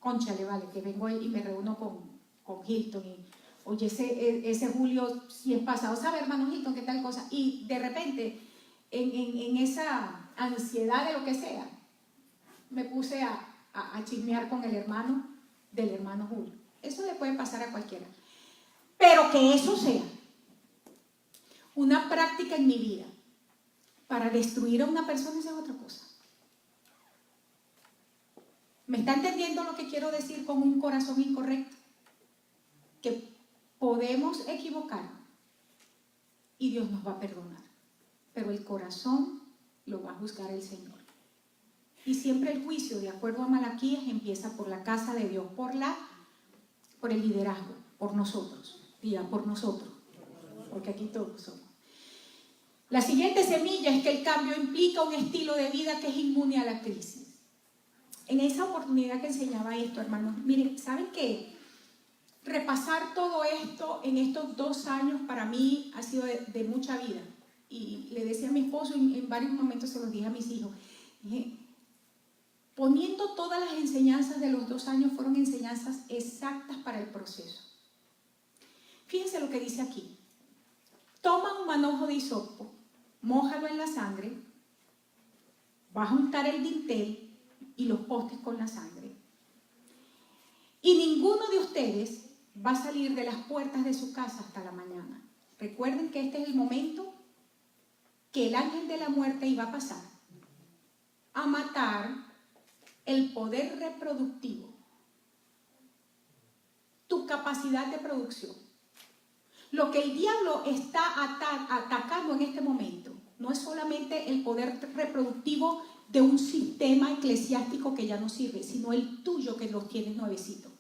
cónchale, vale, que vengo y me reúno con Hilton y, oye, ese Julio si es pasado, ¿sabe, hermano Hilton, qué tal cosa? Y de repente, en esa ansiedad de lo que sea, me puse a chismear con el hermano del hermano Julio. Eso le puede pasar a cualquiera. Pero que eso sea una práctica en mi vida para destruir a una persona, esa es otra cosa. ¿Me está entendiendo lo que quiero decir con un corazón incorrecto? Que podemos equivocarnos y Dios nos va a perdonar. Pero el corazón lo va a juzgar el Señor. Y siempre el juicio, de acuerdo a Malaquías, empieza por la casa de Dios, por el liderazgo, por nosotros. Diga, por nosotros. Porque aquí todos somos. La siguiente semilla es que el cambio implica un estilo de vida que es inmune a la crisis. En esa oportunidad que enseñaba esto, hermanos, miren, ¿saben qué? Repasar todo esto en estos 2 años para mí ha sido de mucha vida. Y le decía a mi esposo, en varios momentos se los dije a mis hijos, dije, poniendo todas las enseñanzas de los 2 años fueron enseñanzas exactas para el proceso. Fíjense lo que dice aquí. Toma un manojo de hisopo, mójalo en la sangre, vas a untar el dintel y los postes con la sangre. Y ninguno de ustedes va a salir de las puertas de su casa hasta la mañana. Recuerden que este es el momento que el ángel de la muerte iba a pasar a matar el poder reproductivo, tu capacidad de producción. Lo que el diablo está atacando en este momento no es solamente el poder reproductivo de un sistema eclesiástico que ya no sirve, sino el tuyo que los tienes nuevecito.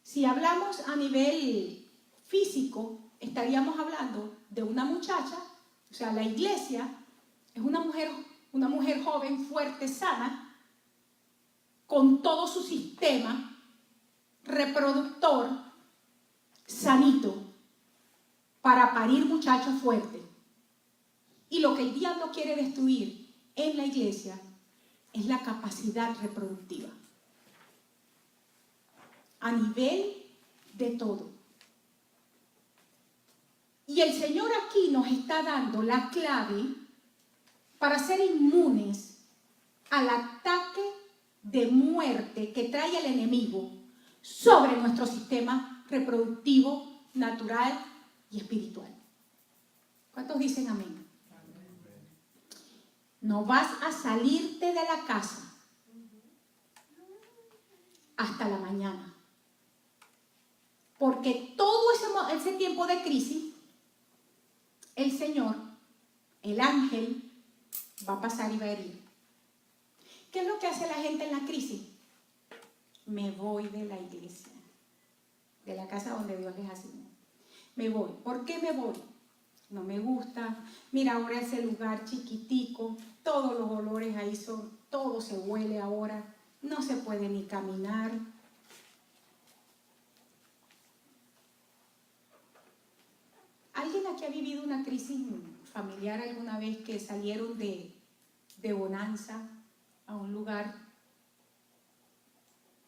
Si hablamos a nivel físico, estaríamos hablando de una muchacha, o sea, la iglesia es una mujer joven, fuerte, sana, con todo su sistema reproductor sanito para parir muchachos fuertes. Y lo que el diablo quiere destruir en la iglesia es la capacidad reproductiva. A nivel de todo. Y el Señor aquí nos está dando la clave para ser inmunes al ataque de muerte que trae el enemigo sobre nuestro sistema reproductivo, natural y espiritual. ¿Cuántos dicen amén? No vas a salirte de la casa hasta la mañana. Porque todo ese tiempo de crisis, el Señor, el ángel, va a pasar y va a herir. ¿Qué es lo que hace la gente en la crisis? Me voy de la iglesia, de la casa donde Dios les asignó. Me voy. ¿Por qué me voy? No me gusta. Mira, ahora ese lugar chiquitico, todos los olores ahí son, todo se huele ahora, no se puede ni caminar. ¿Alguien aquí ha vivido una crisis familiar alguna vez que salieron de bonanza a un lugar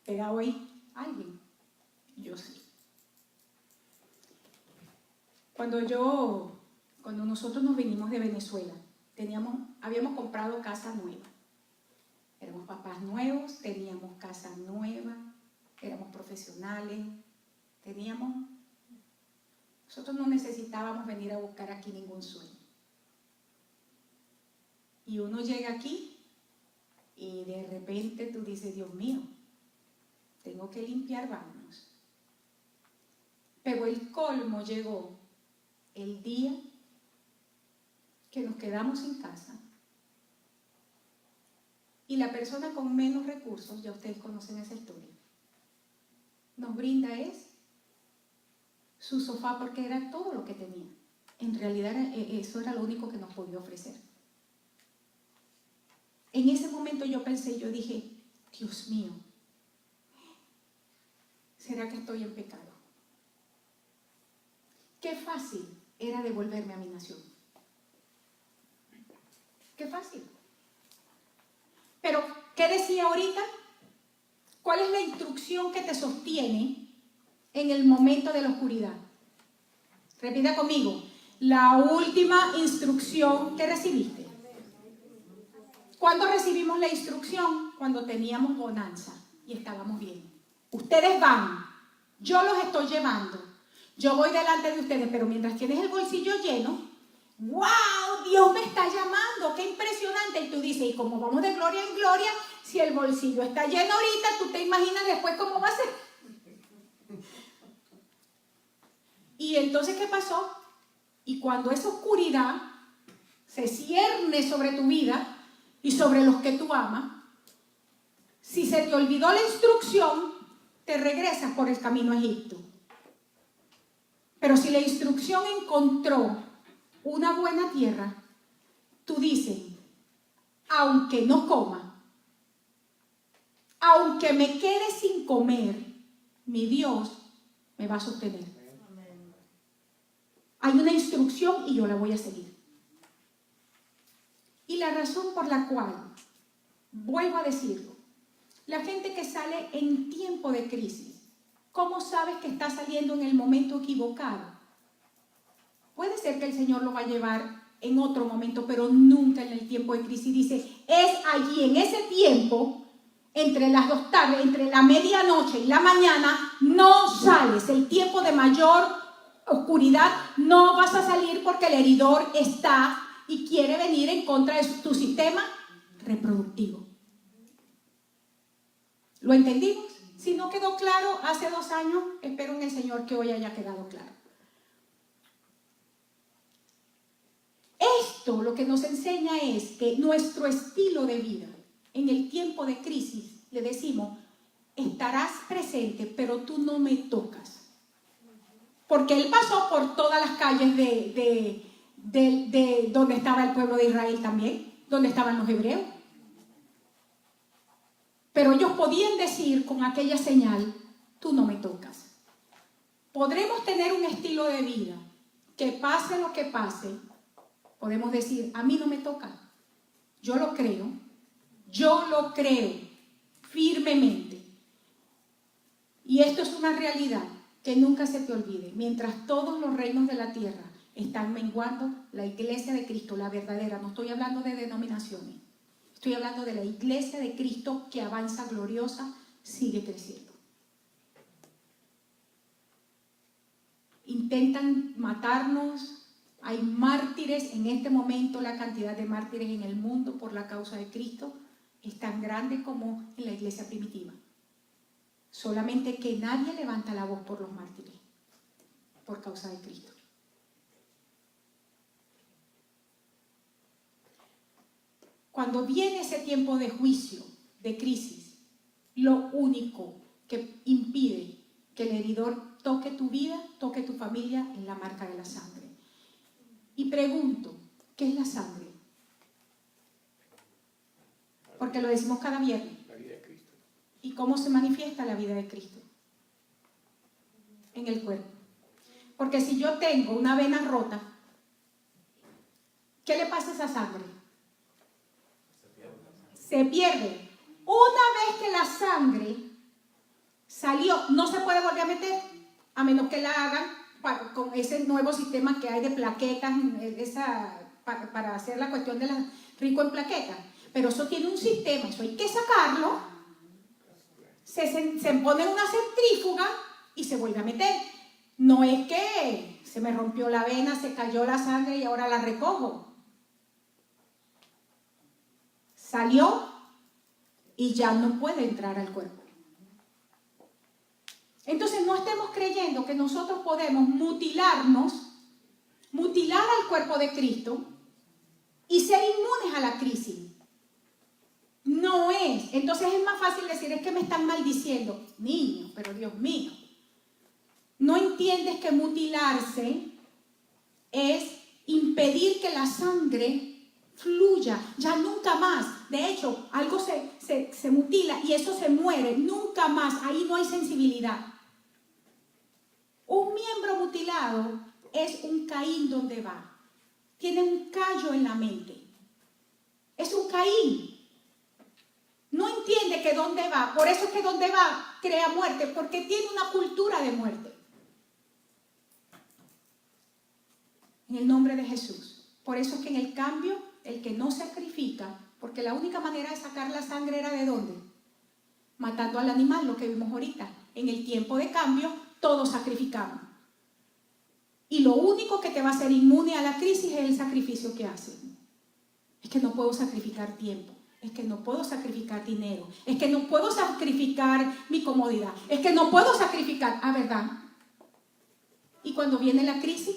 pegado ahí? ¿Alguien? Yo sí. Cuando nosotros nos vinimos de Venezuela, habíamos comprado casa nueva. Éramos papás nuevos, teníamos casa nueva, éramos profesionales, nosotros no necesitábamos venir a buscar aquí ningún sueño. Y uno llega aquí y de repente tú dices, Dios mío, tengo que limpiar baños. Pero el colmo llegó el día que nos quedamos en casa y la persona con menos recursos, ya ustedes conocen esa historia, nos brinda su sofá porque era todo lo que tenía. En realidad eso era lo único que nos podía ofrecer. En ese momento yo dije, Dios mío, ¿será que estoy en pecado? Qué fácil era devolverme a mi nación. Qué fácil. Pero, ¿qué decía ahorita? ¿Cuál es la instrucción que te sostiene en el momento de la oscuridad? Repita conmigo. La última instrucción que recibiste. ¿Cuándo recibimos la instrucción? Cuando teníamos bonanza y estábamos bien. Ustedes van, yo los estoy llevando. Yo voy delante de ustedes, pero mientras tienes el bolsillo lleno, ¡wow! Dios me está llamando, ¡qué impresionante! Y tú dices, ¿y cómo vamos de gloria en gloria? Si el bolsillo está lleno ahorita, ¿tú te imaginas después cómo va a ser? Y entonces, ¿qué pasó? Y cuando esa oscuridad se cierne sobre tu vida y sobre los que tú amas, si se te olvidó la instrucción, te regresas por el camino a Egipto. Pero si la instrucción encontró una buena tierra, tú dices, aunque no coma, aunque me quede sin comer, mi Dios me va a sostener. Hay una instrucción y yo la voy a seguir. Y la razón por la cual, vuelvo a decirlo, la gente que sale en tiempo de crisis, ¿cómo sabes que está saliendo en el momento equivocado? Puede ser que el Señor lo va a llevar en otro momento, pero nunca en el tiempo de crisis. Dice, es allí, en ese tiempo, entre las 2 tardes, entre la medianoche y la mañana, no sales. El tiempo de mayor oscuridad, no vas a salir porque el heridor está y quiere venir en contra de tu sistema reproductivo. ¿Lo entendimos? Si no quedó claro hace 2 años, espero en el Señor que hoy haya quedado claro. Esto lo que nos enseña es que nuestro estilo de vida, en el tiempo de crisis, le decimos, estarás presente, pero tú no me tocas. Porque Él pasó por todas las calles de donde estaba el pueblo de Israel también, donde estaban los hebreos. Pero ellos podían decir con aquella señal, tú no me tocas. Podremos tener un estilo de vida que pase lo que pase, podemos decir, a mí no me toca. Yo lo creo firmemente. Y esto es una realidad que nunca se te olvide. Mientras todos los reinos de la tierra están menguando, la iglesia de Cristo, la verdadera, no estoy hablando de denominaciones, estoy hablando de la iglesia de Cristo que avanza gloriosa, sigue creciendo. Intentan matarnos, hay mártires en este momento, la cantidad de mártires en el mundo por la causa de Cristo es tan grande como en la iglesia primitiva. Solamente que nadie levanta la voz por los mártires, por causa de Cristo. Cuando viene ese tiempo de juicio, de crisis, lo único que impide que el heridor toque tu vida, toque tu familia, es la marca de la sangre. Y pregunto, ¿qué es la sangre? Porque lo decimos cada viernes. La vida de Cristo. ¿Y cómo se manifiesta la vida de Cristo? En el cuerpo. Porque si yo tengo una vena rota, ¿qué le pasa a esa sangre? Se pierde. Una vez que la sangre salió, no se puede volver a meter, a menos que la hagan con ese nuevo sistema que hay de plaquetas, para hacer la cuestión de la rico en plaquetas. Pero eso tiene un sistema, eso hay que sacarlo, se pone en una centrífuga y se vuelve a meter. No es que se me rompió la vena, se cayó la sangre y ahora la recojo. Salió y ya no puede entrar al cuerpo. Entonces no estemos creyendo que nosotros podemos mutilar al cuerpo de Cristo y ser inmunes a la crisis. No es. Entonces es más fácil decir, es que me están maldiciendo. Niño, pero Dios mío. ¿No entiendes que mutilarse es impedir que la sangre fluya? Ya nunca más. De hecho, algo se mutila y eso se muere. Nunca más. Ahí no hay sensibilidad. Un miembro mutilado es un Caín donde va. Tiene un callo en la mente. Es un Caín. No entiende que dónde va. Por eso es que donde va crea muerte, porque tiene una cultura de muerte. En el nombre de Jesús. Por eso es que en el cambio, el que no sacrifica, porque la única manera de sacar la sangre era ¿de dónde? Matando al animal, lo que vimos ahorita. En el tiempo de cambio, todos sacrificamos. Y lo único que te va a hacer inmune a la crisis es el sacrificio que hacen. Es que no puedo sacrificar tiempo. Es que no puedo sacrificar dinero. Es que no puedo sacrificar mi comodidad. Es que no puedo sacrificar, ¿verdad? ¿Y cuando viene la crisis?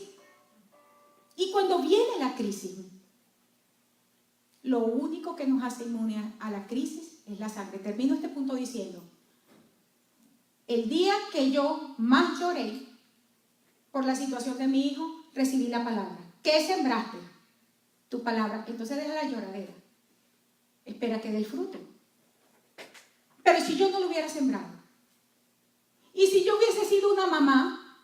Lo único que nos hace inmune a la crisis es la sangre. Termino este punto diciendo, el día que yo más lloré por la situación de mi hijo, recibí la palabra. ¿Qué sembraste? Tu palabra. Entonces deja la lloradera. Espera que dé el fruto. Pero si yo no lo hubiera sembrado, y si yo hubiese sido una mamá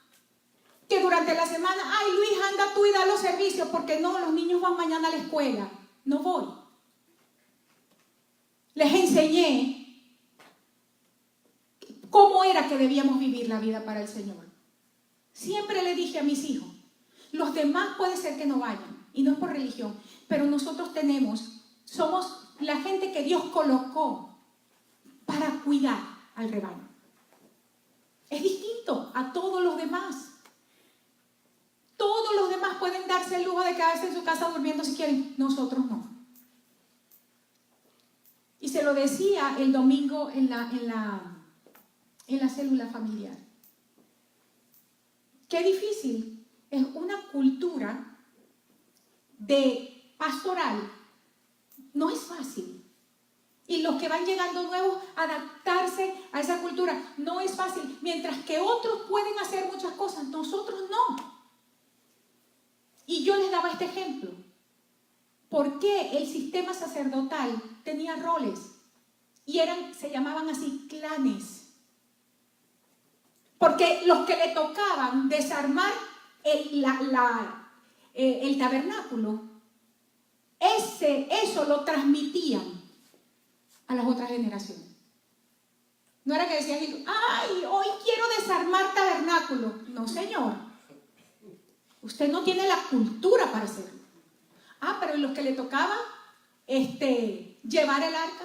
que durante la semana, ay Luis, anda tú y da los servicios, porque no, los niños van mañana a la escuela, no voy. Les enseñé cómo era que debíamos vivir la vida para el Señor. Siempre le dije a mis hijos, los demás puede ser que no vayan, y no es por religión, pero nosotros somos la gente que Dios colocó para cuidar al rebaño. Es distinto a todos los demás. Todos los demás pueden darse el lujo de quedarse en su casa durmiendo si quieren. Nosotros no. Y se lo decía el domingo en la célula familiar. Qué difícil es una cultura de pastoral. No es fácil. Y los que van llegando nuevos, adaptarse a esa cultura, no es fácil. Mientras que otros pueden hacer muchas cosas, nosotros no. Y yo les daba este ejemplo. ¿Por qué el sistema sacerdotal tenía roles? Y se llamaban así clanes. Porque los que le tocaban desarmar el tabernáculo, eso lo transmitían a las otras generaciones. No era que decían, ay, hoy quiero desarmar tabernáculo. No, señor. Usted no tiene la cultura para hacerlo. Pero ¿y los que le tocaba llevar el arca?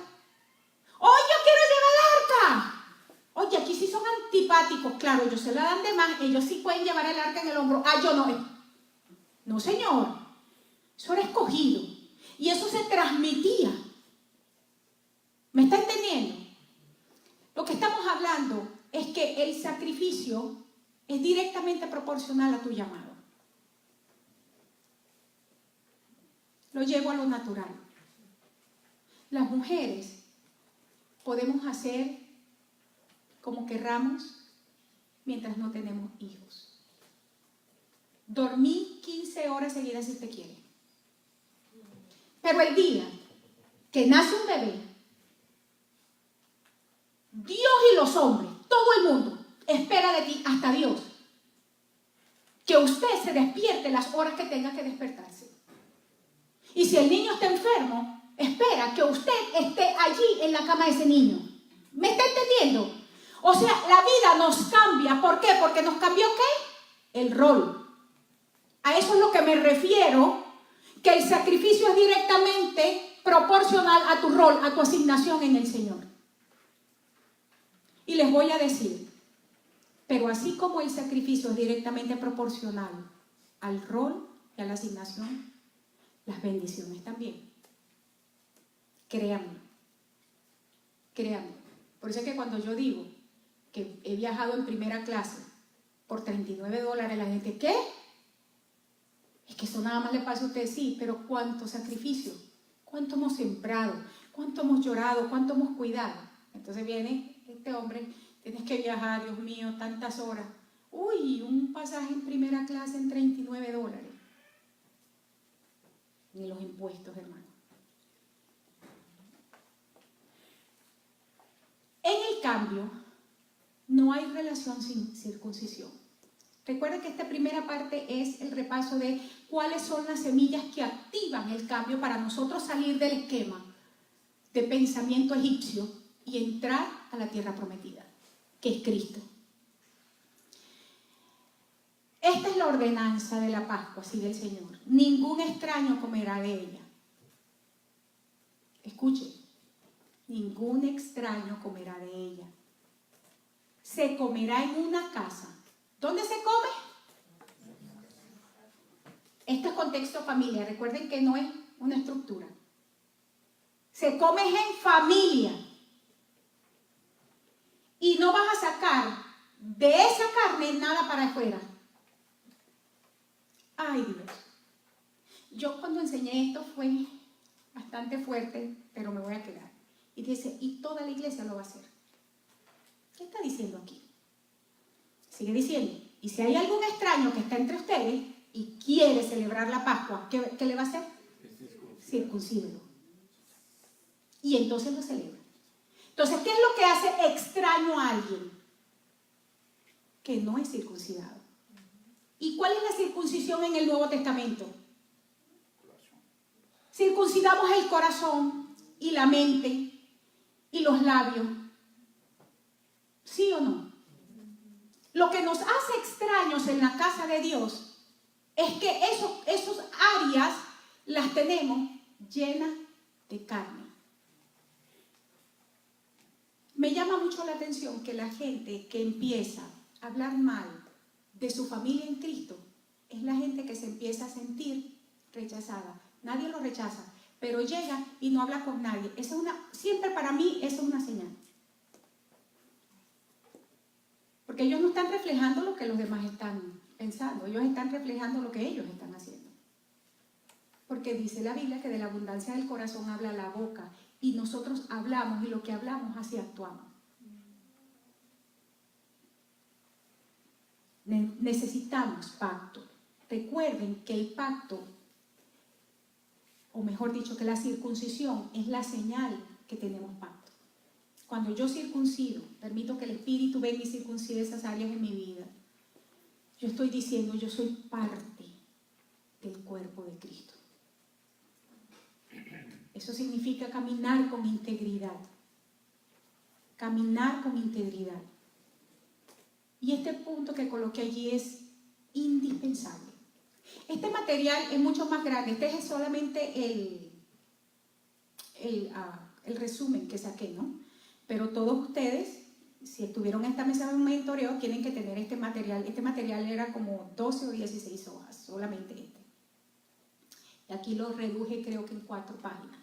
¡Oh, yo quiero llevar el arca! Oye, aquí sí son antipáticos. Claro, ellos se la dan de más. Ellos sí pueden llevar el arca en el hombro. Yo no. No, señor. Eso era escogido. Y eso se transmitía. ¿Me está entendiendo? Lo que estamos hablando es que el sacrificio es directamente proporcional a tu llamado. Lo llevo a lo natural. Las mujeres podemos hacer como querramos mientras no tenemos hijos. Dormí 15 horas seguidas si usted quiere. Pero el día que nace un bebé, Dios y los hombres, todo el mundo, espera de ti, hasta Dios, que usted se despierte las horas que tenga que despertarse. Y si el niño está enfermo, espera que usted esté allí en la cama de ese niño. ¿Me está entendiendo? O sea, la vida nos cambia. ¿Por qué? Porque nos cambió ¿qué? El rol. A eso es lo que me refiero, que el sacrificio es directamente proporcional a tu rol, a tu asignación en el Señor. Y les voy a decir, pero así como el sacrificio es directamente proporcional al rol y a la asignación, las bendiciones también. Créanme. Por eso es que cuando yo digo que he viajado en primera clase por $39, la gente, ¿qué? Es que eso nada más le pasa a usted, sí, pero ¿cuánto sacrificio? ¿Cuánto hemos sembrado? ¿Cuánto hemos llorado? ¿Cuánto hemos cuidado? Entonces viene este hombre, tienes que viajar, Dios mío, tantas horas. Uy, un pasaje en primera clase en $39. Ni los impuestos, hermano. En el cambio, no hay relación sin circuncisión. Recuerden que esta primera parte es el repaso de cuáles son las semillas que activan el cambio para nosotros salir del esquema de pensamiento egipcio y entrar a la tierra prometida, que es Cristo. Esta es la ordenanza de la Pascua, sigue el Señor. Ningún extraño comerá de ella. Escuchen, ningún extraño comerá de ella. Se comerá en una casa. ¿Dónde se come? Este es contexto familiar. Recuerden que no es una estructura. Se come en familia. Y no vas a sacar de esa carne nada para afuera. Ay, Dios. Yo cuando enseñé esto fue bastante fuerte, pero me voy a quedar. Y dice, y toda la iglesia lo va a hacer. ¿Qué está diciendo aquí? Sigue diciendo, y si hay algún extraño que está entre ustedes y quiere celebrar la Pascua, ¿qué le va a hacer? Circuncídelo. Y entonces lo celebra. Entonces, ¿qué es lo que hace extraño a alguien? Que no es circuncidado. ¿Y cuál es la circuncisión en el Nuevo Testamento? Circuncidamos el corazón y la mente y los labios. ¿Sí o no? Lo que nos hace extraños en la casa de Dios es que esos áreas las tenemos llenas de carne. Me llama mucho la atención que la gente que empieza a hablar mal de su familia en Cristo es la gente que se empieza a sentir rechazada. Nadie lo rechaza, pero llega y no habla con nadie. Siempre para mí eso es una señal. Porque ellos no están reflejando lo que los demás están pensando, ellos están reflejando lo que ellos están haciendo. Porque dice la Biblia que de la abundancia del corazón habla la boca, y nosotros hablamos, y lo que hablamos así actuamos. Necesitamos pacto. Recuerden que el pacto, o mejor dicho, que la circuncisión es la señal que tenemos pacto. Cuando yo circuncido, permito que el Espíritu venga y circuncide esas áreas en mi vida. yo estoy diciendo, yo soy parte del cuerpo de Cristo. Eso significa caminar con integridad. Caminar con integridad. Y este punto que coloqué allí es indispensable. Este material es mucho más grande. Este es solamente el resumen que saqué, ¿no? Pero todos ustedes, si estuvieron en esta mesa de mentoreo, tienen que tener este material. Este material era como 12 o 16 hojas, solamente este. Y aquí lo reduje creo que en 4 páginas.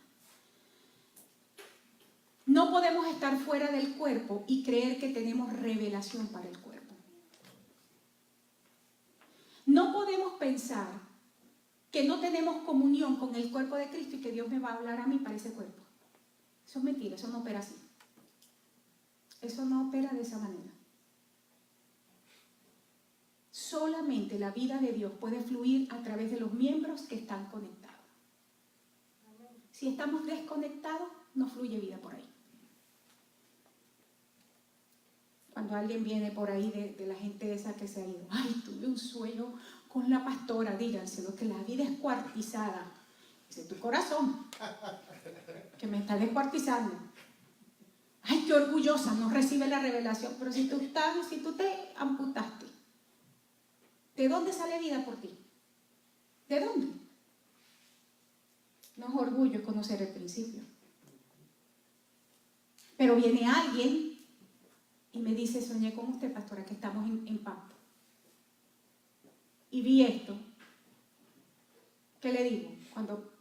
No podemos estar fuera del cuerpo y creer que tenemos revelación para el cuerpo. No podemos pensar que no tenemos comunión con el cuerpo de Cristo y que Dios me va a hablar a mí para ese cuerpo. Eso es mentira, eso no opera así. Eso no opera de esa manera. Solamente la vida de Dios puede fluir a través de los miembros que están conectados. Si estamos desconectados, no fluye vida por ahí. Cuando alguien viene por ahí de la gente esa que se ha ido, ay, tuve un sueño con la pastora, díganselo, que la vida es cuartizada. Ese es tu corazón, que me está descuartizando. Ay, qué orgullosa, no recibe la revelación, pero si tú te amputaste, ¿de dónde sale vida por ti? ¿De dónde? No es orgullo, es conocer el principio. Pero viene alguien y me dice, soñé con usted, pastora, que estamos en pacto. Y vi esto. ¿Qué le digo? Cuando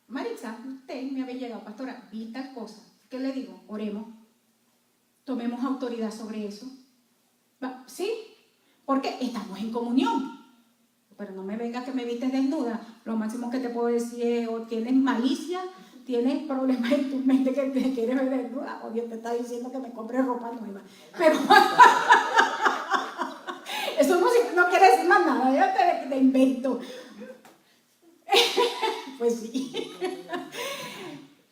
Maritza, usted me había llegado, pastora, vi tal cosa. ¿Qué le digo? Oremos. Tomemos autoridad sobre eso. ¿Sí? Porque estamos en comunión. Pero no me vengas que me vistes desnuda. Lo máximo que te puedo decir es, o tienes malicia, tienes problemas en tu mente que te quieres ver desnuda, o Dios te está diciendo que me compre ropa nueva. Pero eso no quiere decir más nada, yo te invento. Pues sí.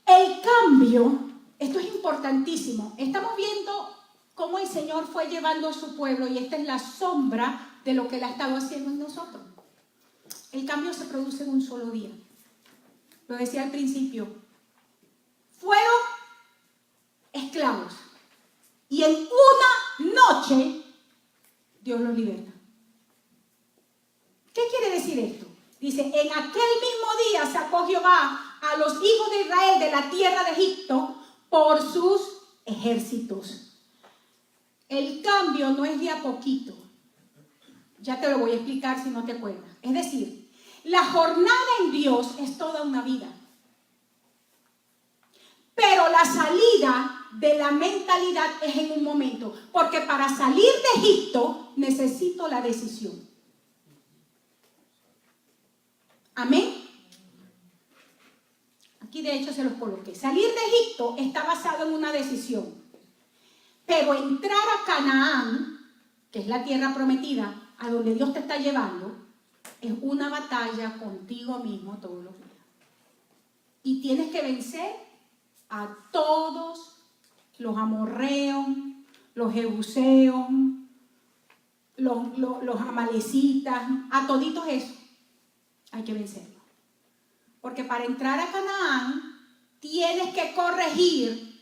El cambio, esto es importantísimo. Estamos viendo cómo el Señor fue llevando a su pueblo y esta es la sombra de lo que Él ha estado haciendo en nosotros. El cambio se produce en un solo día. Lo decía al principio. Fueron esclavos. Y en una noche Dios los liberta. ¿Qué quiere decir esto? Dice, en aquel mismo día sacó Jehová a los hijos de Israel de la tierra de Egipto por sus ejércitos. El cambio no es de a poquito. Ya te lo voy a explicar si no te acuerdas. Es decir, la jornada en Dios es toda una vida. Pero la salida de la mentalidad es en un momento. Porque para salir de Egipto necesito la decisión. Amén. Aquí de hecho se los coloqué. Salir de Egipto está basado en una decisión. Pero entrar a Canaán, que es la tierra prometida, a donde Dios te está llevando, es una batalla contigo mismo todos los días. Y tienes que vencer a todos los amorreos, los jebuseos, los amalecitas, a toditos esos. Hay que vencerlo. Porque para entrar a Canaán tienes que corregir,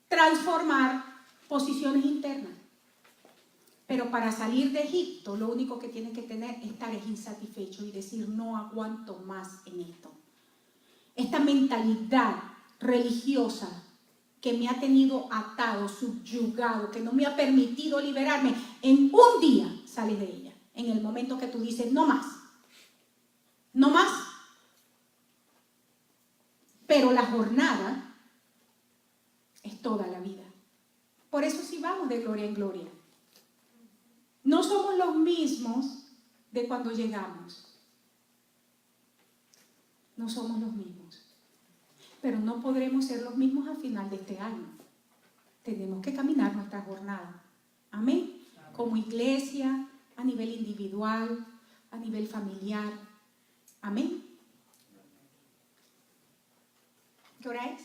transformar posiciones internas. Pero para salir de Egipto, lo único que tienes que tener es estar insatisfecho y decir, no aguanto más en esto. Esta mentalidad religiosa que me ha tenido atado, subyugado, que no me ha permitido liberarme, en un día sales de ella. En el momento que tú dices, no más. No más. Pero la jornada es toda la vida. Por eso sí vamos de gloria en gloria. No somos los mismos de cuando llegamos. No somos los mismos. Pero no podremos ser los mismos al final de este año. Tenemos que caminar nuestra jornada. Amén. Como iglesia, a nivel individual, a nivel familiar. Amén. ¿Qué hora es?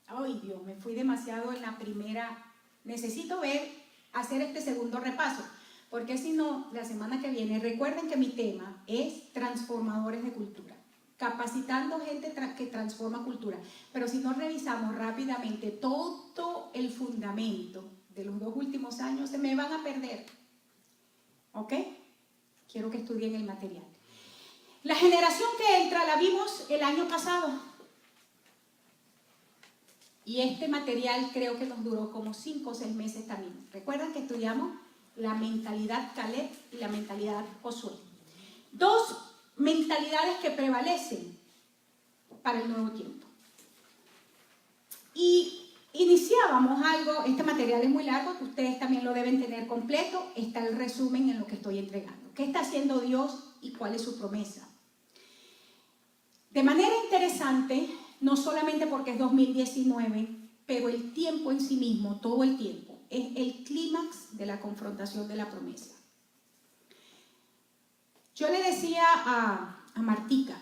Ay, Dios, me fui demasiado en la primera. Necesito ver hacer este segundo repaso, porque si no, la semana que viene, recuerden que mi tema es transformadores de cultura, capacitando gente que transforma cultura, pero si no revisamos rápidamente todo el fundamento de los 2 últimos años, se me van a perder, ¿ok? Quiero que estudien el material. La generación que entra la vimos el año pasado. Y este material creo que nos duró como 5 o 6 meses también. Recuerdan que estudiamos la mentalidad Caleb y la mentalidad Josué. 2 mentalidades que prevalecen para el nuevo tiempo. Y iniciábamos algo, este material es muy largo, ustedes también lo deben tener completo, está el resumen en lo que estoy entregando. ¿Qué está haciendo Dios y cuál es su promesa? De manera interesante, no solamente porque es 2019, pero el tiempo en sí mismo, todo el tiempo, es el clímax de la confrontación de la promesa. Yo le decía a Martica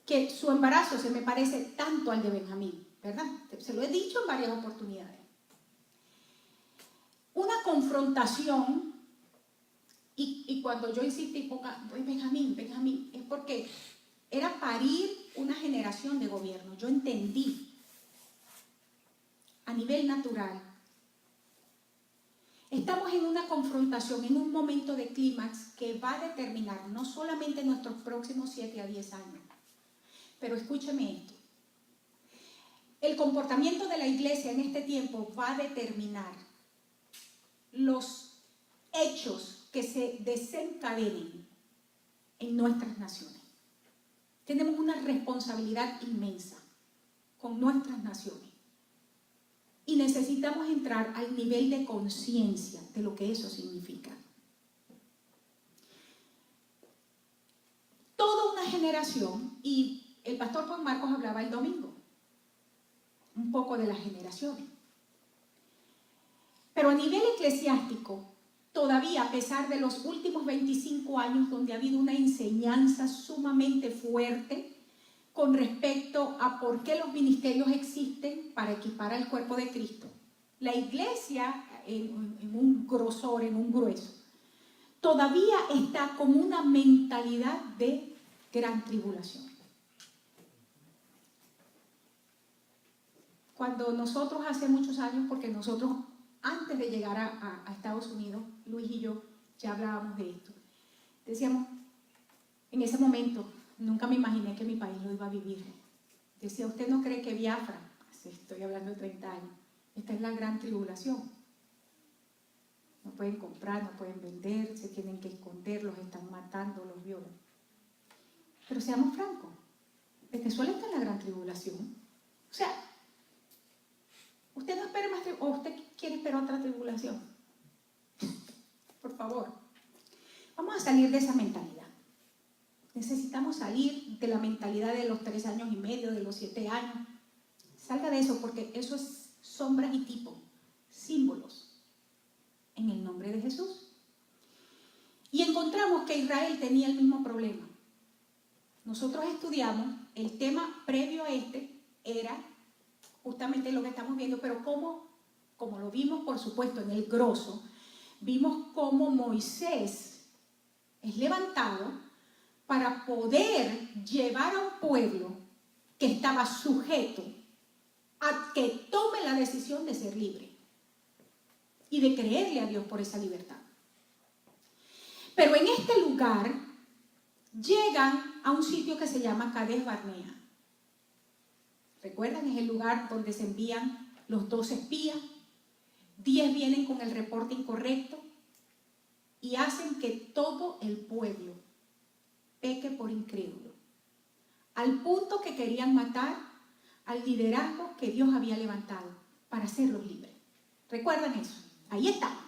que su embarazo se me parece tanto al de Benjamín, ¿verdad? Se lo he dicho en varias oportunidades. Una confrontación, y cuando yo insistí, Benjamín, es porque era parir una generación de gobierno. Yo entendí a nivel natural. Estamos en una confrontación, en un momento de clímax que va a determinar no solamente nuestros próximos 7 a 10 años, pero escúcheme esto. El comportamiento de la iglesia en este tiempo va a determinar los hechos que se desencadenen en nuestras naciones. Tenemos una responsabilidad inmensa con nuestras naciones y necesitamos entrar al nivel de conciencia de lo que eso significa. Toda una generación, y el pastor Juan Marcos hablaba el domingo un poco de las generaciones, pero a nivel eclesiástico, todavía a pesar de los últimos 25 años donde ha habido una enseñanza sumamente fuerte con respecto a por qué los ministerios existen para equipar al cuerpo de Cristo, la iglesia en un grosor, en un grueso, todavía está con una mentalidad de gran tribulación. Cuando nosotros hace muchos años, porque nosotros antes de llegar a Estados Unidos, Luis y yo ya hablábamos de esto. Decíamos, en ese momento, nunca me imaginé que mi país lo iba a vivir. Decía, ¿usted no cree que Biafra, estoy hablando de 30 años, esta es la gran tribulación? No pueden comprar, no pueden vender, se tienen que esconder, los están matando, los violan. Pero seamos francos, Venezuela está en la gran tribulación. O sea, usted no espera más, o usted quiere esperar otra tribulación. Por favor, vamos a salir de esa mentalidad. Necesitamos salir de la mentalidad de los 3 años y medio, de los 7 años. Salga de eso, porque eso es sombras y tipos, símbolos, en el nombre de Jesús. Y encontramos que Israel tenía el mismo problema. Nosotros estudiamos, el tema previo a este era justamente lo que estamos viendo, pero como lo vimos, por supuesto, en el grosso, vimos cómo Moisés es levantado para poder llevar a un pueblo que estaba sujeto a que tome la decisión de ser libre y de creerle a Dios por esa libertad. Pero en este lugar llegan a un sitio que se llama Cades Barnea. ¿Recuerdan? Es el lugar donde se envían los 12 espías. 10 vienen con el reporte incorrecto y hacen que todo el pueblo peque por incrédulo, al punto que querían matar al liderazgo que Dios había levantado para hacerlos libres. ¿Recuerdan eso? Ahí estamos.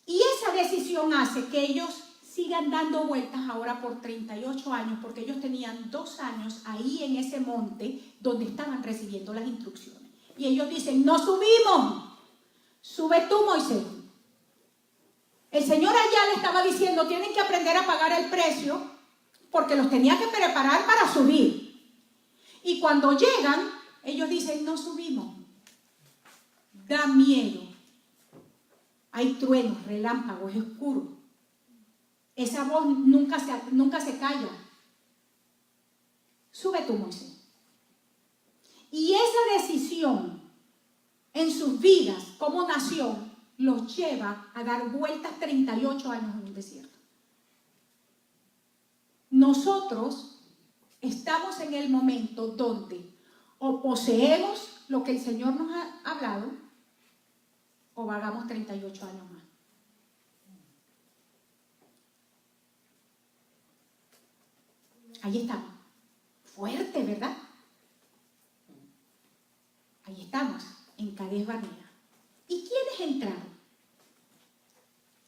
Y esa decisión hace que ellos sigan dando vueltas ahora por 38 años, porque ellos tenían 2 años ahí en ese monte donde estaban recibiendo las instrucciones. Y ellos dicen, no subimos, sube tú, Moisés. El Señor allá le estaba diciendo, tienen que aprender a pagar el precio, porque los tenía que preparar para subir. Y cuando llegan, ellos dicen, no subimos. Da miedo. Hay truenos, relámpagos, es oscuro. Esa voz nunca se calla. Sube tú, Moisés. Y esa decisión en sus vidas como nación los lleva a dar vueltas 38 años en un desierto. Nosotros estamos en el momento donde o poseemos lo que el Señor nos ha hablado o vagamos 38 años más. Ahí estamos. Fuerte, ¿verdad? Ahí estamos, en Cades Barnea. ¿Y quiénes entraron?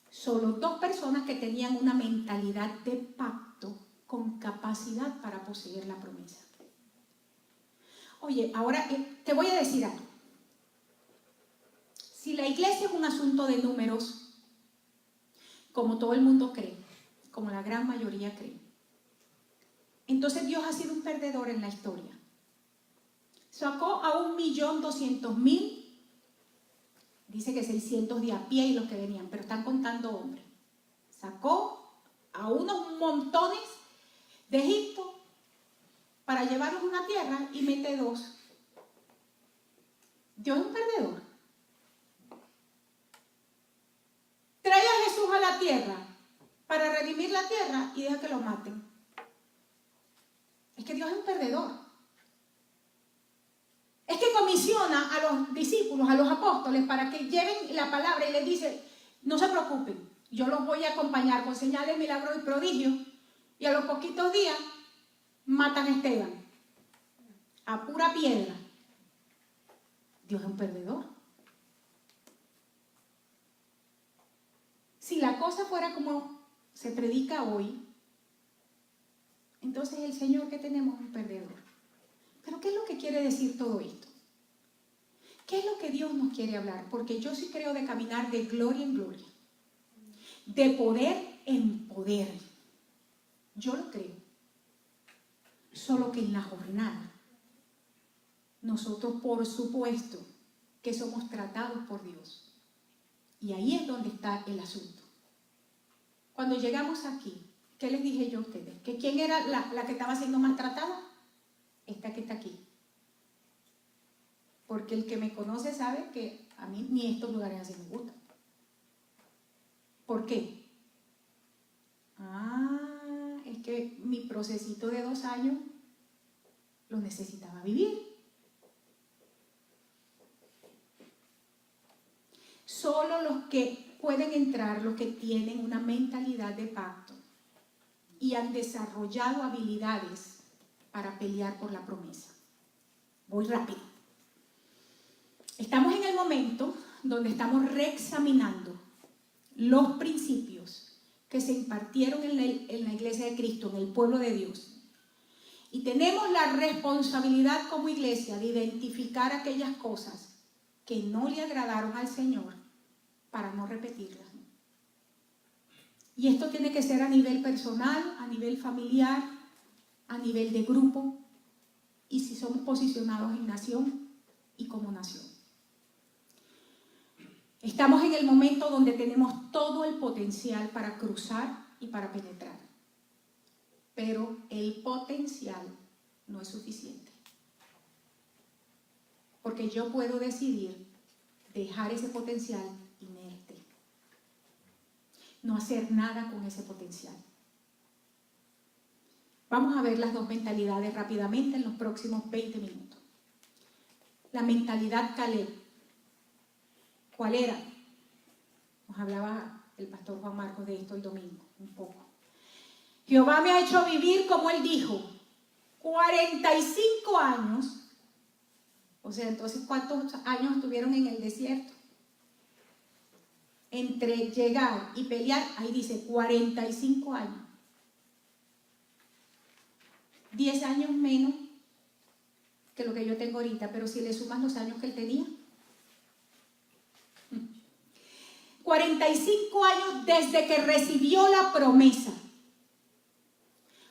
Solo 2 personas que tenían una mentalidad de pacto con capacidad para poseer la promesa. Oye, ahora te voy a decir algo. Si la iglesia es un asunto de números, como todo el mundo cree, como la gran mayoría cree, entonces Dios ha sido un perdedor en la historia. Sacó a 1.200.000, dice que 600 de a pie y los que venían, pero están contando hombres. Sacó a unos montones de Egipto para llevarlos a una tierra y mete 2. Dios es un perdedor. Trae a Jesús a la tierra para redimir la tierra y deja que lo maten. Es que Dios es un perdedor. Es que comisiona a los discípulos, a los apóstoles, para que lleven la palabra y les dice, no se preocupen, yo los voy a acompañar con señales, milagros y prodigios. Y a los poquitos días matan a Esteban a pura piedra. Dios es un perdedor. Si la cosa fuera como se predica hoy, entonces el Señor que tenemos es un perdedor. Pero ¿qué es lo que quiere decir todo esto? ¿Qué es lo que Dios nos quiere hablar? Porque yo sí creo de caminar de gloria en gloria, de poder en poder. Yo lo creo. Solo que en la jornada, nosotros por supuesto que somos tratados por Dios. Y ahí es donde está el asunto. Cuando llegamos aquí, ¿qué les dije yo a ustedes? ¿Que quién era la que estaba siendo maltratada? Esta que está aquí. Porque el que me conoce sabe que a mí ni estos lugares así me gustan. ¿Por qué? Es que mi procesito de 2 años lo necesitaba vivir. Solo los que pueden entrar, los que tienen una mentalidad de pacto y han desarrollado habilidades para pelear por la promesa. Voy rápido. Estamos en el momento donde estamos reexaminando los principios que se impartieron en la iglesia de Cristo, en el pueblo de Dios. Y tenemos la responsabilidad como iglesia de identificar aquellas cosas que no le agradaron al Señor para no repetirlas. Y esto tiene que ser a nivel personal, a nivel familiar, a nivel de grupo, y si somos posicionados en nación y como nación. Estamos en el momento donde tenemos todo el potencial para cruzar y para penetrar. Pero el potencial no es suficiente. Porque yo puedo decidir dejar ese potencial inerte. No hacer nada con ese potencial. Vamos a ver las 2 mentalidades rápidamente en los próximos 20 minutos. La mentalidad Caleb. ¿Cuál era? Nos hablaba el pastor Juan Marcos de esto el domingo, un poco. Jehová me ha hecho vivir, como él dijo, 45 años. O sea, entonces, ¿cuántos años estuvieron en el desierto? Entre llegar y pelear, ahí dice 45 años. 10 años menos que lo que yo tengo ahorita, pero si le sumas los años que él tenía. 45 años desde que recibió la promesa.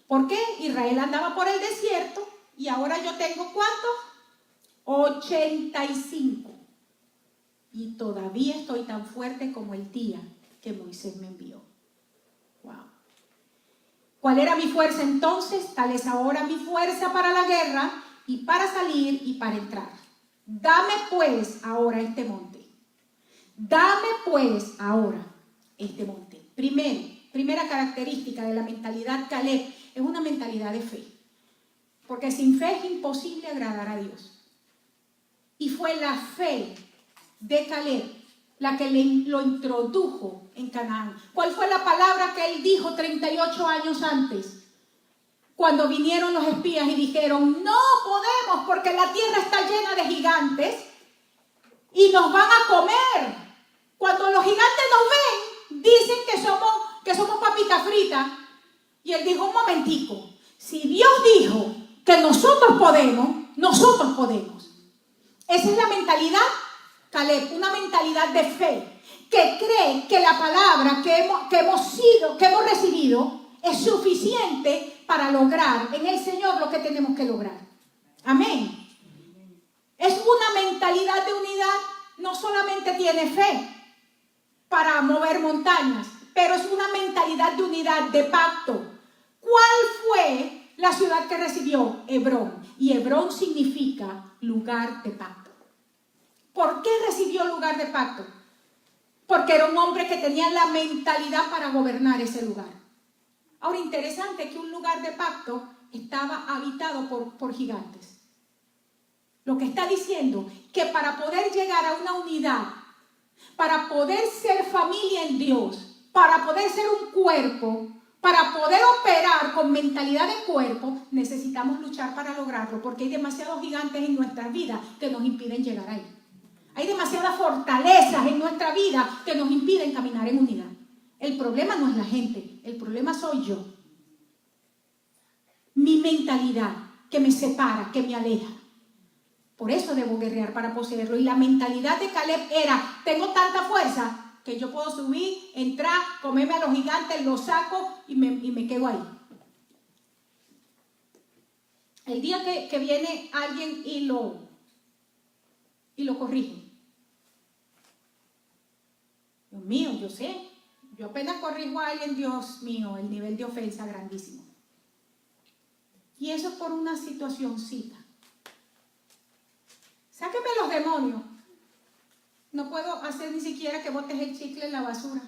¿Por qué? Israel andaba por el desierto y ahora yo tengo ¿cuántos? 85. y todavía estoy tan fuerte como el día que Moisés me envió. Wow. ¿Cuál era mi fuerza entonces? Tal es ahora mi fuerza para la guerra y para salir y para entrar. Dame pues ahora este monte. Dame pues ahora este monte. Primera característica de la mentalidad Caleb es una mentalidad de fe. Porque sin fe es imposible agradar a Dios. Y fue la fe de Caleb la que lo introdujo en Canaán. ¿Cuál fue la palabra que él dijo 38 años antes? Cuando vinieron los espías y dijeron, no podemos porque la tierra está llena de gigantes y nos van a comer. Cuando los gigantes nos ven, dicen que somos papitas fritas. Y él dijo, un momentico, si Dios dijo que nosotros podemos, nosotros podemos. Esa es la mentalidad, Caleb, una mentalidad de fe, que cree que la palabra que hemos recibido es suficiente para lograr en el Señor lo que tenemos que lograr. Amén. Es una mentalidad de unidad, no solamente tiene fe para mover montañas, pero es una mentalidad de unidad, de pacto. ¿Cuál fue la ciudad que recibió? Hebrón. Y Hebrón significa lugar de pacto. ¿Por qué recibió lugar de pacto? Porque era un hombre que tenía la mentalidad para gobernar ese lugar. Ahora, interesante que un lugar de pacto estaba habitado por gigantes. Lo que está diciendo que para poder llegar a una unidad, para poder ser familia en Dios, para poder ser un cuerpo, para poder operar con mentalidad de cuerpo, necesitamos luchar para lograrlo, porque hay demasiados gigantes en nuestras vidas que nos impiden llegar ahí. Hay demasiadas fortalezas en nuestra vida que nos impiden caminar en unidad. El problema no es la gente, el problema soy yo. Mi mentalidad que me separa, que me aleja. Por eso debo guerrear para poseerlo. Y la mentalidad de Caleb era, tengo tanta fuerza que yo puedo subir, entrar, comerme a los gigantes, los saco y me quedo ahí. El día que viene alguien y lo corrige. Dios mío, yo sé. Yo apenas corrijo a alguien, Dios mío, el nivel de ofensa grandísimo. Y eso es por una situacioncita. Sáqueme los demonios. No puedo hacer ni siquiera que botes el chicle en la basura.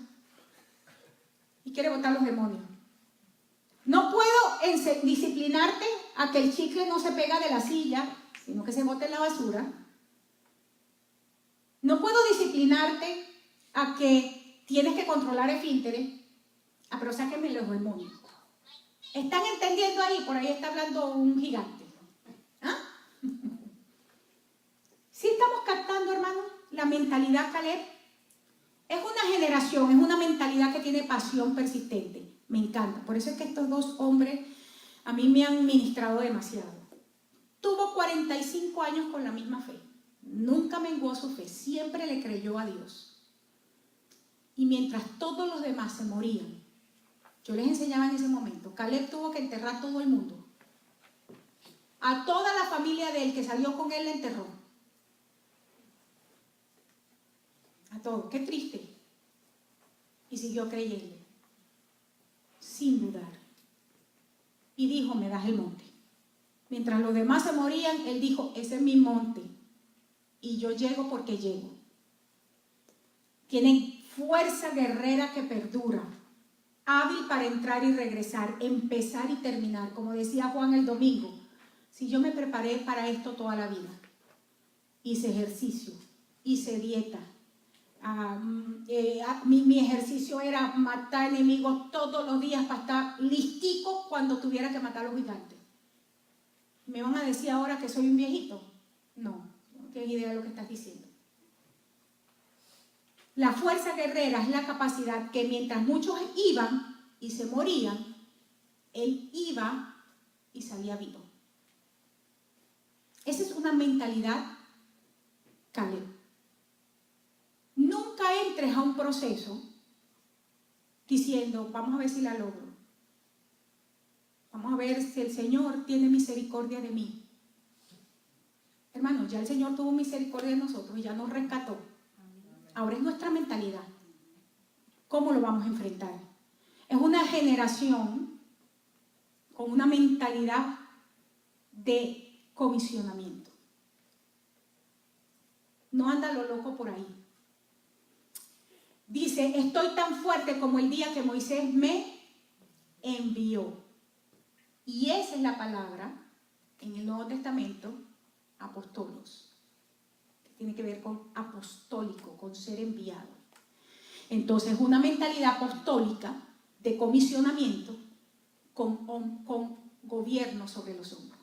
Y quiere botar los demonios. No puedo disciplinarte a que el chicle no se pega de la silla, sino que se bote en la basura. No puedo disciplinarte a que tienes que controlar esfínteres. Pero sáquenme los demonios. ¿Están entendiendo ahí? Por ahí está hablando un gigante. ¿Ah? ¿Sí estamos captando, hermanos? La mentalidad Caleb es una generación, es una mentalidad que tiene pasión persistente. Me encanta. Por eso es que estos dos hombres a mí me han ministrado demasiado. Tuvo 45 años con la misma fe. Nunca menguó su fe. Siempre le creyó a Dios. Y mientras todos los demás se morían, yo les enseñaba en ese momento, Caleb tuvo que enterrar a todo el mundo. A toda la familia de él que salió con él le enterró. A todos. Qué triste. Y siguió creyendo. Sin dudar. Y dijo, me das el monte. Mientras los demás se morían, él dijo, ese es mi monte. Y yo llego porque llego. Tienen fuerza guerrera que perdura. Hábil para entrar y regresar, empezar y terminar. Como decía Juan el domingo, si yo me preparé para esto toda la vida, hice ejercicio, hice dieta, mi ejercicio era matar enemigos todos los días para estar listico cuando tuviera que matar a los gigantes. ¿Me van a decir ahora que soy un viejito? No tienes idea de lo que estás diciendo. La fuerza guerrera es la capacidad que mientras muchos iban y se morían, él iba y salía vivo. Esa es una mentalidad Caleb. Nunca entres a un proceso diciendo, vamos a ver si la logro. Vamos a ver si el Señor tiene misericordia de mí. Hermanos, ya el Señor tuvo misericordia de nosotros y ya nos rescató. Ahora es nuestra mentalidad. ¿Cómo lo vamos a enfrentar? Es una generación con una mentalidad de comisionamiento. No anda lo loco por ahí. Dice, estoy tan fuerte como el día que Moisés me envió. Y esa es la palabra en el Nuevo Testamento, apostolos. Que tiene que ver con apostólico, con ser enviado. Entonces, una mentalidad apostólica de comisionamiento con gobierno sobre los hombros.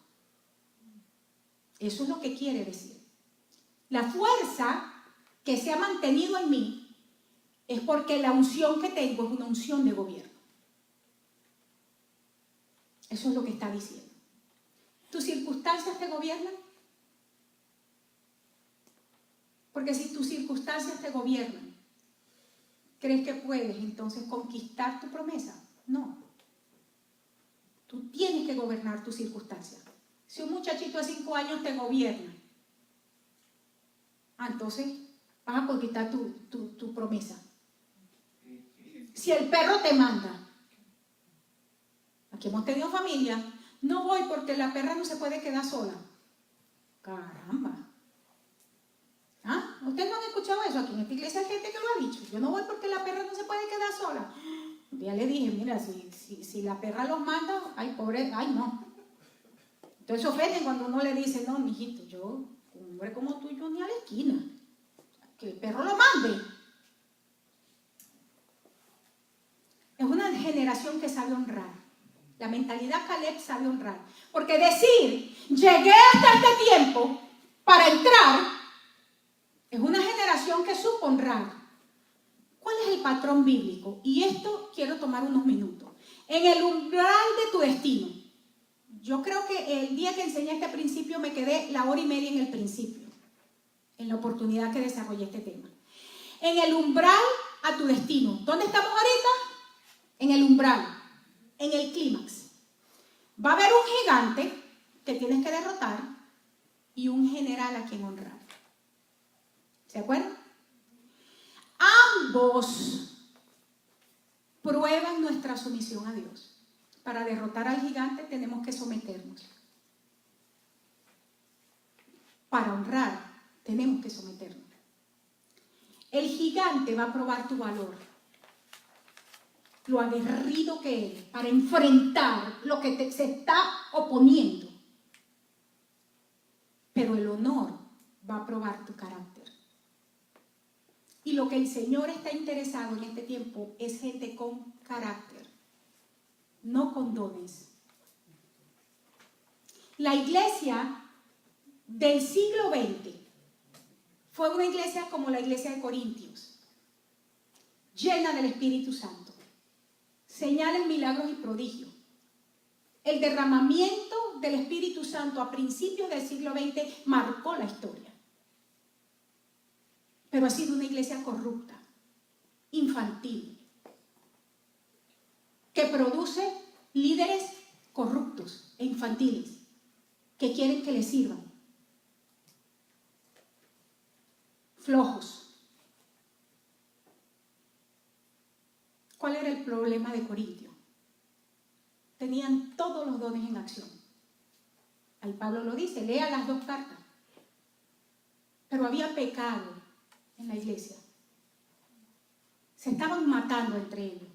Eso es lo que quiere decir. La fuerza que se ha mantenido en mí es porque la unción que tengo es una unción de gobierno. Eso es lo que está diciendo. ¿Tus circunstancias te gobiernan? Porque si tus circunstancias te gobiernan, ¿crees que puedes entonces conquistar tu promesa? No. Tú tienes que gobernar tus circunstancias. Si un muchachito de 5 años te gobierna, entonces vas a conquistar tu promesa. Si el perro te manda, aquí hemos tenido familia, no voy porque la perra no se puede quedar sola. Caramba. ¿Ustedes no han escuchado eso? Aquí en esta iglesia hay gente que lo ha dicho. Yo no voy porque la perra no se puede quedar sola. Un día le dije, mira, si la perra los manda, ay, pobre, ay, no. Entonces se ofenden cuando uno le dice, no, mijito, yo, un hombre como tú, yo ni a la esquina. Que el perro lo mande. Es una generación que sabe honrar. La mentalidad Caleb sabe honrar. Porque decir, llegué hasta este tiempo para entrar, es una generación que supo honrar. ¿Cuál es el patrón bíblico? Y esto quiero tomar unos minutos. En el umbral de tu destino. Yo creo que el día que enseñé este principio me quedé la hora y media en el principio, en la oportunidad que desarrollé este tema. En el umbral a tu destino. ¿Dónde estamos ahorita? En el umbral, en el clímax. Va a haber un gigante que tienes que derrotar y un general a quien honrar. ¿Se acuerdan? Ambos prueban nuestra sumisión a Dios. Para derrotar al gigante tenemos que someternos. Para honrar tenemos que someternos. El gigante va a probar tu valor, lo aguerrido que eres, para enfrentar lo que se está oponiendo. Pero el honor va a probar tu carácter. Y lo que el Señor está interesado en este tiempo es gente con carácter, no con dones. La iglesia del siglo XX fue una iglesia como la iglesia de Corintios, llena del Espíritu Santo. Señales, milagros y prodigios. El derramamiento del Espíritu Santo a principios del siglo XX marcó la historia. Pero ha sido una iglesia corrupta, infantil, que produce líderes corruptos e infantiles que quieren que les sirvan. Flojos. ¿Cuál era el problema de Corintio? Tenían todos los dones en acción. Ahí Pablo lo dice, lea las 2 cartas. Pero había pecado en la iglesia. Se estaban matando entre ellos.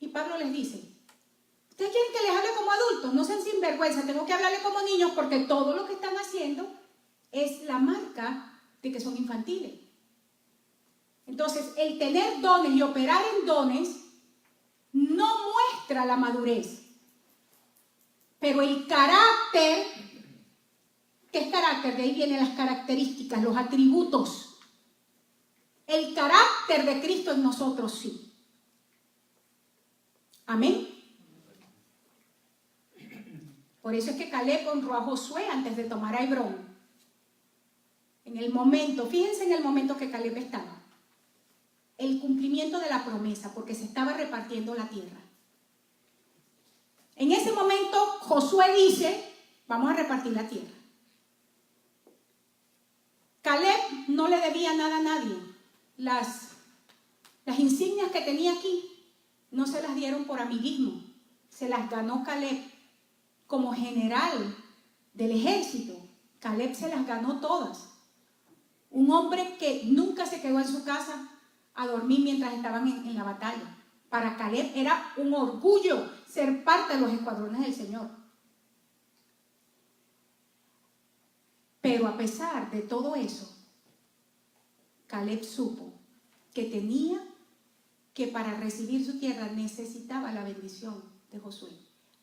Y Pablo les dice, ¿ustedes quieren que les hable como adultos? No sean sinvergüenza, tengo que hablarles como niños porque todo lo que están haciendo es la marca de que son infantiles. Entonces, el tener dones y operar en dones no muestra la madurez. Pero el carácter, ¿qué es carácter? De ahí vienen las características, los atributos. El carácter de Cristo en nosotros sí. Amén. Por eso es que Caleb honró a Josué antes de tomar a Hebrón. En el momento, fíjense en el momento que Caleb estaba. El cumplimiento de la promesa, porque se estaba repartiendo la tierra. En ese momento Josué dice, vamos a repartir la tierra. Caleb no le debía nada a nadie. las insignias que tenía aquí no se las dieron por amiguismo, se las ganó Caleb como general del ejército. Caleb se las ganó todas. Un hombre que nunca se quedó en su casa a dormir mientras estaban en la batalla. Para Caleb era un orgullo ser parte de los escuadrones del Señor. Pero a pesar de todo eso, Caleb supo que tenía que para recibir su tierra necesitaba la bendición de Josué,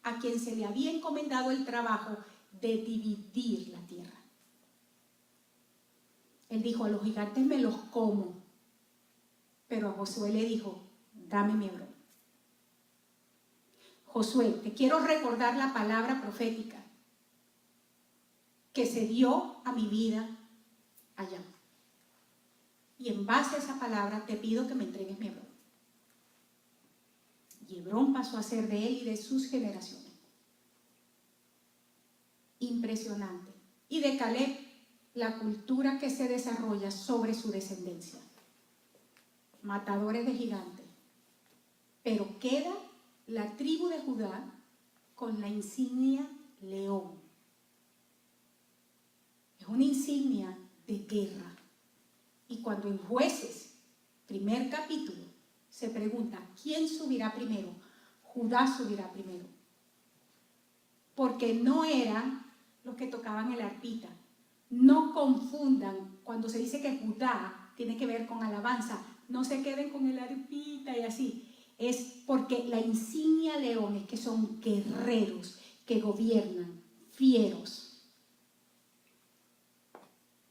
a quien se le había encomendado el trabajo de dividir la tierra. Él dijo, a los gigantes me los como, pero a Josué le dijo, dame mi Hebrón. Josué, te quiero recordar la palabra profética que se dio a mi vida allá. Y en base a esa palabra te pido que me entregues mi Hebrón. Y Hebrón pasó a ser de él y de sus generaciones. Impresionante. Y de Caleb, la cultura que se desarrolla sobre su descendencia. Matadores de gigantes. Pero queda la tribu de Judá con la insignia león. Es una insignia de guerra. Y cuando en Jueces, primer capítulo, se pregunta, ¿quién subirá primero? Judá subirá primero. Porque no eran los que tocaban el arpita. No confundan, cuando se dice que Judá tiene que ver con alabanza, no se queden con el arpita y así. Es porque la insignia león es que son guerreros que gobiernan, fieros.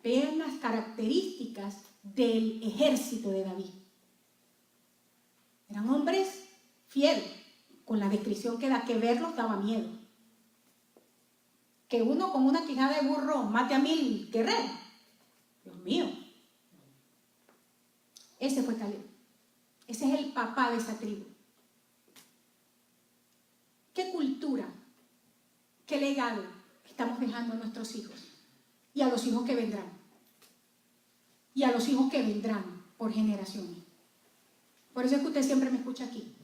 Vean las características del ejército de David. Eran hombres fieros, con la descripción que da, que verlos daba miedo. Que uno con una quijada de burro mate a 1000 guerreros. Dios mío. Ese fue Caleb. Ese es el papá de esa tribu. ¿Qué cultura, qué legado estamos dejando a nuestros hijos? Y a los hijos que vendrán. Y a los hijos que vendrán por generaciones. Por eso es que usted siempre me escucha aquí,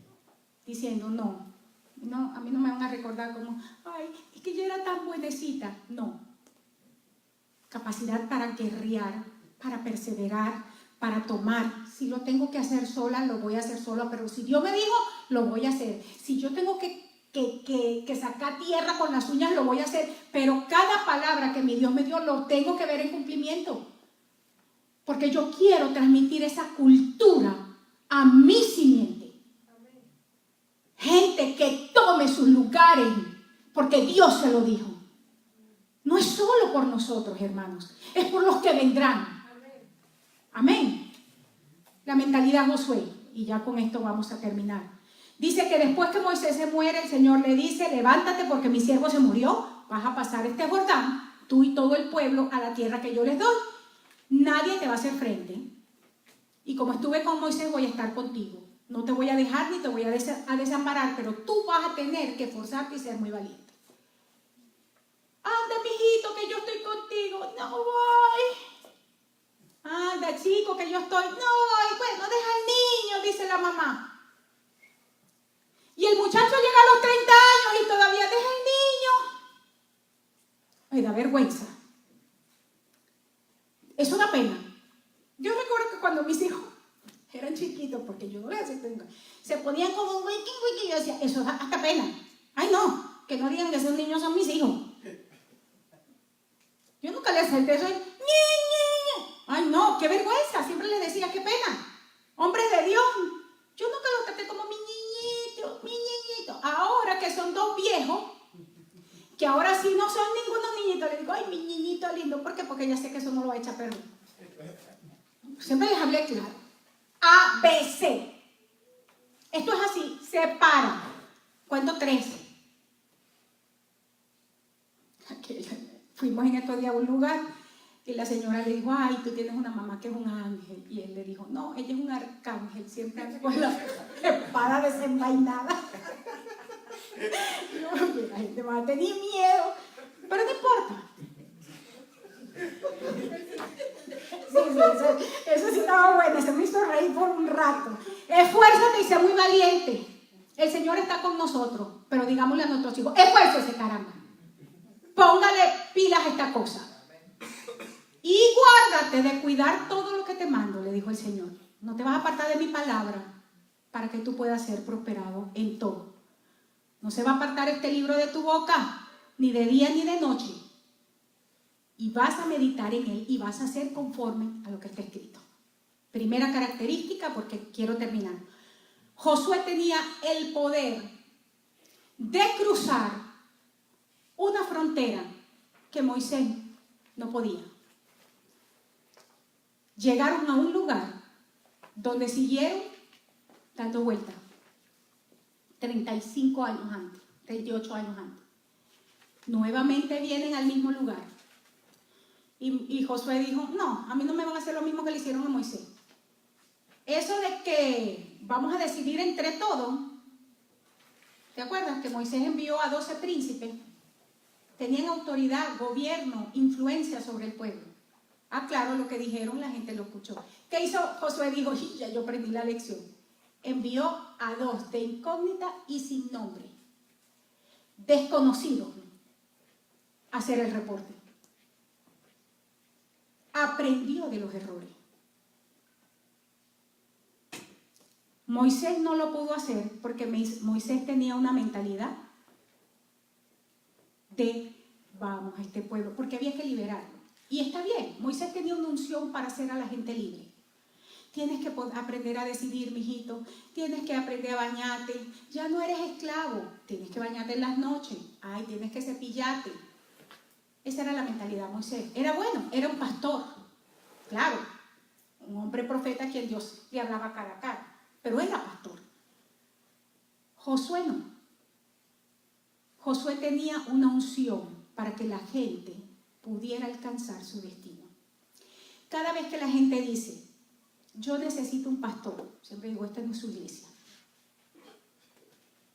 diciendo, no, a mí no me van a recordar como, ay, es que yo era tan buenecita. No. Capacidad para guerrear, para perseverar, para tomar. Si lo tengo que hacer sola, lo voy a hacer sola, pero si Dios me dijo, lo voy a hacer. Si yo tengo que sacar tierra con las uñas, lo voy a hacer, pero cada palabra que mi Dios me dio, lo tengo que ver en cumplimiento. Porque yo quiero transmitir esa cultura a mi simiente. Gente que tome sus lugares porque Dios se lo dijo. No es solo por nosotros, hermanos, es por los que vendrán. Amén. La mentalidad Josué, y ya con esto vamos a terminar. Dice que después que Moisés se muere, el Señor le dice, levántate porque mi siervo se murió, vas a pasar este Jordán, tú y todo el pueblo, a la tierra que yo les doy. Nadie te va a hacer frente. Y como estuve con Moisés, voy a estar contigo. No te voy a dejar ni te voy a desamparar, pero tú vas a tener que esforzarte y ser muy valiente. Anda, mijito, que yo estoy contigo. No voy. Anda, chico, que yo estoy. No voy. Bueno, deja al niño, dice la mamá. Y el muchacho llega a los 30 años y todavía deja al niño. Me da vergüenza. Es una pena. Yo recuerdo que cuando mis hijos eran chiquitos, porque yo no les hacía, se ponían como un wiki, y yo decía, eso da hasta pena. Ay, no, que no digan que esos niños son mis hijos. Yo nunca les acepté eso. ¡Niño! Ay, no, qué vergüenza. Siempre les decía, qué pena. Hombres de Dios. Yo nunca los traté como mi niñito, mi niñito. Ahora que son dos viejos, que ahora sí no son ningunos niñitos, les digo, ay, mi niñito lindo. ¿Por qué? Porque ya sé que eso no lo va a echar a perder. Siempre les hablé claro. A, B, C. Esto es así, se para. Cuento 3. Fuimos en estos días a un lugar y la señora le dijo, ay, tú tienes una mamá que es un ángel. Y él le dijo, no, ella es un arcángel, siempre anda con la espada desenvainada. Y yo, la gente va a tener miedo, pero no importa. Eso sí estaba bueno, se me hizo reír por un rato. Esfuérzate y sé muy valiente. El Señor está con nosotros, pero digámosle a nuestros hijos, esfuércese, caramba. Póngale pilas a esta cosa. Y guárdate de cuidar todo lo que te mando, le dijo el Señor. No te vas a apartar de mi palabra para que tú puedas ser prosperado en todo. No se va a apartar este libro de tu boca, ni de día ni de noche. Y vas a meditar en él y vas a ser conforme a lo que está escrito. Primera característica, porque quiero terminar. Josué tenía el poder de cruzar una frontera que Moisés no podía. Llegaron a un lugar donde siguieron dando vueltas 35 años antes, 38 años antes. Nuevamente vienen al mismo lugar. Y Josué dijo, no, a mí no me van a hacer lo mismo que le hicieron a Moisés. Eso de que vamos a decidir entre todos, ¿te acuerdas que Moisés envió a 12 príncipes? Tenían autoridad, gobierno, influencia sobre el pueblo. Ah, claro, lo que dijeron, la gente lo escuchó. ¿Qué hizo Josué? Dijo, ya yo aprendí la lección. Envió a 2 de incógnita y sin nombre, desconocidos, a hacer el reporte. Aprendió de los errores. Moisés no lo pudo hacer porque Moisés tenía una mentalidad de vamos a este pueblo, porque había que liberarlo. Y está bien, Moisés tenía una unción para hacer a la gente libre. Tienes que aprender a decidir, mijito. Tienes que aprender a bañarte. Ya no eres esclavo. Tienes que bañarte en las noches. Ay, tienes que cepillarte. Esa era la mentalidad de Moisés. Era bueno, era un pastor. Claro, un hombre profeta a quien Dios le hablaba cara a cara. Pero era pastor. Josué no. Josué tenía una unción para que la gente pudiera alcanzar su destino. Cada vez que la gente dice, yo necesito un pastor, siempre digo, esta no es su iglesia.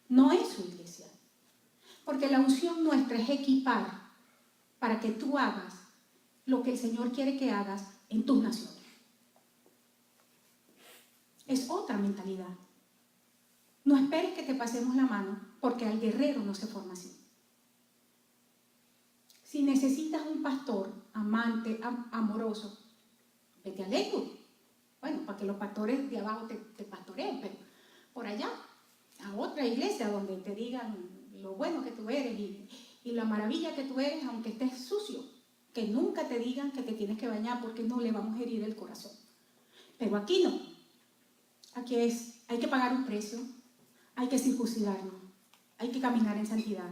No es su iglesia. Porque la unción nuestra es equipar para que tú hagas lo que el Señor quiere que hagas en tus naciones. Es otra mentalidad. No esperes que te pasemos la mano, porque al guerrero no se forma así. Si necesitas un pastor, amante, amoroso, vete a Lakewood. Bueno, para que los pastores de abajo te pastoreen, pero por allá, a otra iglesia donde te digan lo bueno que tú eres y la maravilla que tú eres, aunque estés sucio. Que nunca te digan que te tienes que bañar porque no le vamos a herir el corazón. Pero aquí no. Aquí hay que pagar un precio, hay que circuncidarnos, hay que caminar en santidad.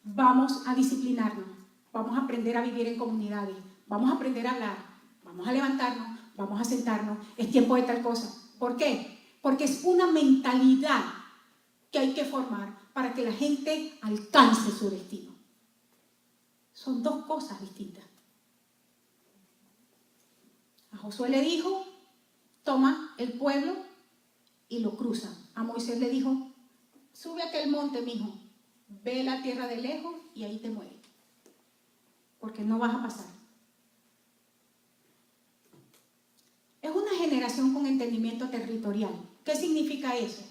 Vamos a disciplinarnos, vamos a aprender a vivir en comunidades, vamos a aprender a hablar, vamos a levantarnos, vamos a sentarnos, es tiempo de tal cosa. ¿Por qué? Porque es una mentalidad que hay que formar para que la gente alcance su destino. Son dos cosas distintas. A Josué le dijo, toma el pueblo y lo cruza. A Moisés le dijo, sube a aquel monte, mijo, ve la tierra de lejos y ahí te mueres, porque no vas a pasar. Es una generación con entendimiento territorial. ¿Qué significa eso?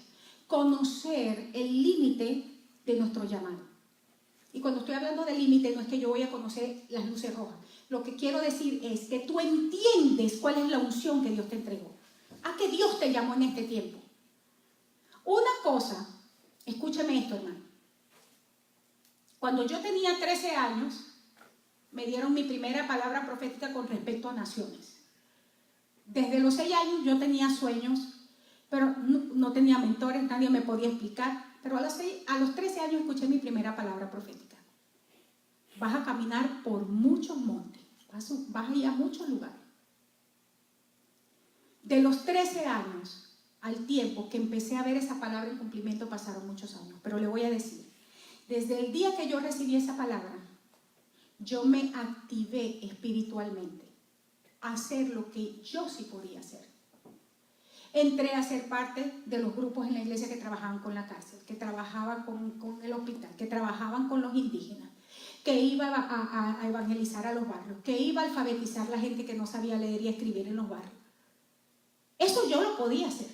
Conocer el límite de nuestro llamado. Y cuando estoy hablando de límite, no es que yo voy a conocer las luces rojas. Lo que quiero decir es que tú entiendes cuál es la unción que Dios te entregó. ¿A qué Dios te llamó en este tiempo? Una cosa, escúcheme esto, hermano. Cuando yo tenía 13 años, me dieron mi primera palabra profética con respecto a naciones. Desde los 6 años yo tenía sueños, pero no tenía mentores, nadie me podía explicar. Pero a los 13 años escuché mi primera palabra profética. Vas a caminar por muchos montes, vas a ir a muchos lugares. De los 13 años al tiempo que empecé a ver esa palabra en cumplimiento pasaron muchos años. Pero le voy a decir, desde el día que yo recibí esa palabra, yo me activé espiritualmente a hacer lo que yo sí podía hacer. Entré a ser parte de los grupos en la iglesia que trabajaban con la cárcel, que trabajaban con el hospital, que trabajaban con los indígenas, que iba a evangelizar a los barrios, que iba a alfabetizar a la gente que no sabía leer y escribir en los barrios. Eso yo lo podía hacer.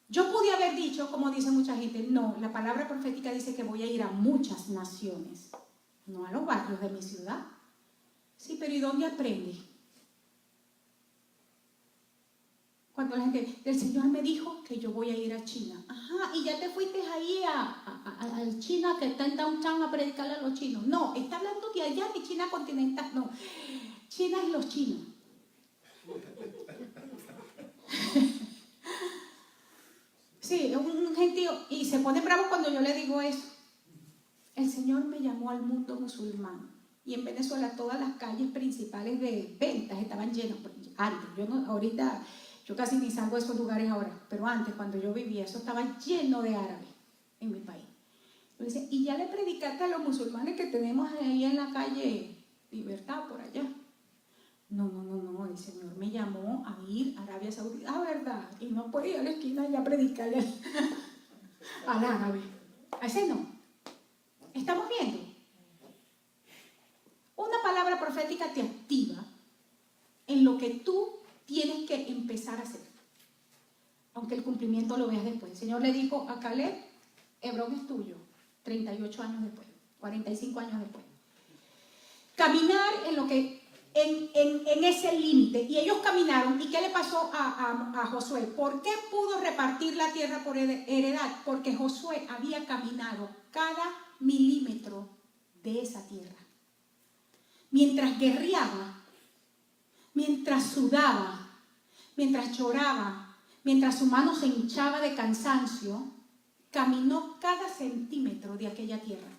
Yo pude haber dicho, como dice mucha gente, no, la palabra profética dice que voy a ir a muchas naciones, no a los barrios de mi ciudad. Sí, pero ¿y dónde aprende? Cuando la gente, el Señor me dijo que yo voy a ir a China. Ajá, y ya te fuiste ahí a China, que está en Downtown, a predicarle a los chinos. No, está hablando de allá, de China continental. No, China es los chinos. Sí, un gentío, y se pone bravo cuando yo le digo eso. El Señor me llamó al mundo musulmán. Y en Venezuela todas las calles principales de ventas estaban llenas. Antes, ahorita... Yo casi ni salgo de esos lugares ahora, pero antes, cuando yo vivía, eso estaba lleno de árabes en mi país. Entonces, y ya le predicaste a los musulmanes que tenemos ahí en la calle Libertad, por allá. No, el Señor me llamó a ir a Arabia Saudita, ¿verdad? Y no puedo ir a la esquina y a predicarle al árabe. A ese no. ¿Estamos viendo? Una palabra profética te activa en lo que tú tienes que empezar a hacer, aunque el cumplimiento lo veas después. El Señor le dijo a Caleb, Hebrón es tuyo, 38 años después, 45 años después. Caminar en lo que, en ese límite. Y ellos caminaron. ¿Y qué le pasó a Josué? ¿Por qué pudo repartir la tierra por heredad? Porque Josué había caminado cada milímetro de esa tierra. Mientras guerreaba, mientras sudaba, mientras lloraba, mientras su mano se hinchaba de cansancio, caminó cada centímetro de aquella tierra.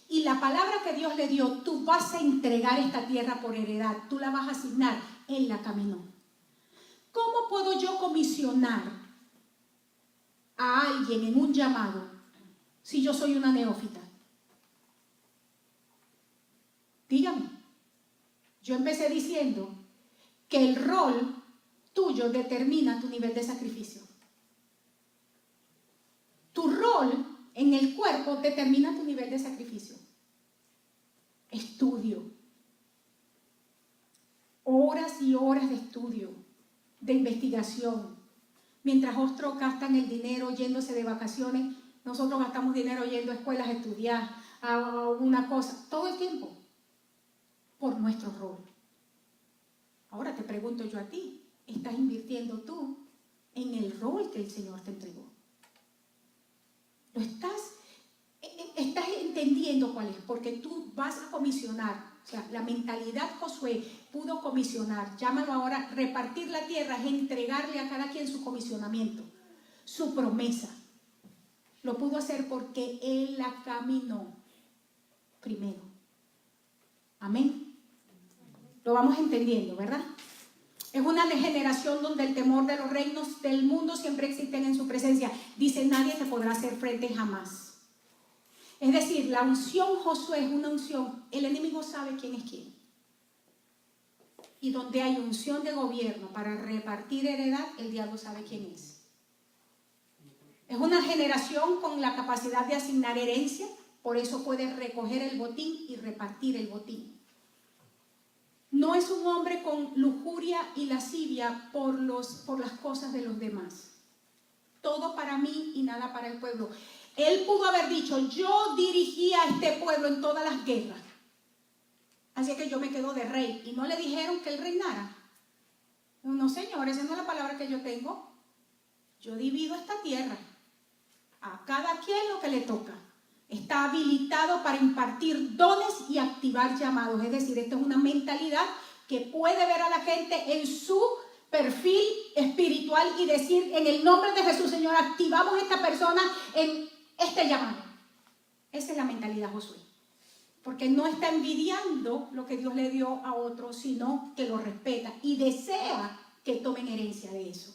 Y la palabra que Dios le dio, tú vas a entregar esta tierra por heredad, tú la vas a asignar, él la caminó. ¿Cómo puedo yo comisionar a alguien en un llamado si yo soy una neófita? Dígame. Yo empecé diciendo que el rol tuyo determina tu nivel de sacrificio. Tu rol en el cuerpo determina tu nivel de sacrificio. Estudio. Horas y horas de estudio, de investigación. Mientras otros gastan el dinero yéndose de vacaciones, nosotros gastamos dinero yendo a escuelas a estudiar, a una cosa, todo el tiempo, por nuestro rol. Ahora te pregunto yo a ti, ¿estás invirtiendo tú en el rol que el Señor te entregó? ¿Lo estás entendiendo cuál es? Porque tú vas a comisionar. O sea, la mentalidad Josué pudo comisionar. Llámalo ahora, repartir la tierra es entregarle a cada quien su comisionamiento, su promesa. Lo pudo hacer porque él la caminó primero. Amén. Lo vamos entendiendo, ¿verdad? Es una generación donde el temor de los reinos del mundo siempre existen en su presencia. Dice, nadie te podrá hacer frente jamás. Es decir, la unción Josué es una unción. El enemigo sabe quién es quién. Y donde hay unción de gobierno para repartir heredad, el diablo sabe quién es. Es una generación con la capacidad de asignar herencia. Por eso puede recoger el botín y repartir el botín. No es un hombre con lujuria y lascivia por las cosas de los demás. Todo para mí y nada para el pueblo. Él pudo haber dicho, yo dirigía a este pueblo en todas las guerras. Así que yo me quedo de rey. Y no le dijeron que él reinara. No, señor, esa no es la palabra que yo tengo. Yo divido esta tierra. A cada quien lo que le toca. Está habilitado para impartir dones y activar llamados. Es decir, esto es una mentalidad que puede ver a la gente en su perfil espiritual y decir, en el nombre de Jesús, Señor, activamos a esta persona en este llamado. Esa es la mentalidad Josué. Porque no está envidiando lo que Dios le dio a otros, sino que lo respeta y desea que tomen herencia de eso.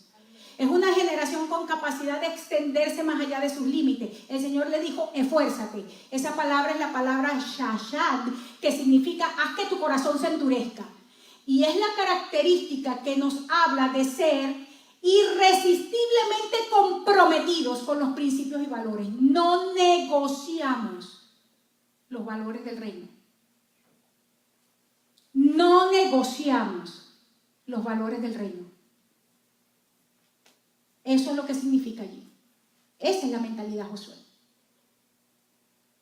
Es una generación con capacidad de extenderse más allá de sus límites. El Señor le dijo, esfuérzate. Esa palabra es la palabra shashad, que significa haz que tu corazón se endurezca. Y es la característica que nos habla de ser irresistiblemente comprometidos con los principios y valores. No negociamos los valores del reino. No negociamos los valores del reino. Eso es lo que significa allí. Esa es la mentalidad Josué.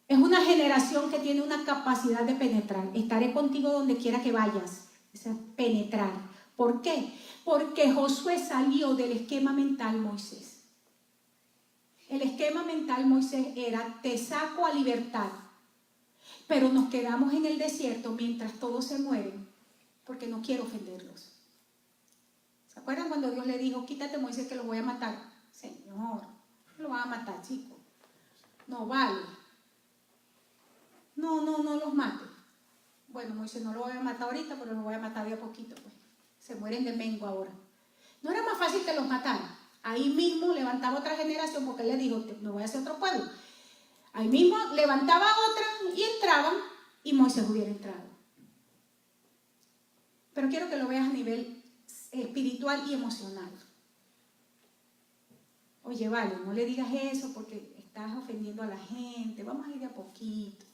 Es una generación que tiene una capacidad de penetrar. Estaré contigo donde quiera que vayas. Esa es penetrar. ¿Por qué? Porque Josué salió del esquema mental Moisés. El esquema mental Moisés era: te saco a libertad, pero nos quedamos en el desierto mientras todos se mueren porque no quiero ofenderlos. ¿Se acuerdan cuando Dios le dijo: quítate, Moisés, que los voy a matar? Señor, lo van a matar, chicos. No vale. No los mate. Bueno, Moisés, no lo voy a matar ahorita, pero lo voy a matar de a poquito, pues. Se mueren de mengo ahora. ¿No era más fácil que los matara? Ahí mismo levantaba otra generación, porque él le dijo: me voy a hacer otro pueblo. Ahí mismo levantaba otra y entraban, y Moisés hubiera entrado. Pero quiero que lo veas a nivel espiritual y emocional. Oye, vale, no le digas eso porque estás ofendiendo a la gente. Vamos a ir de a poquito.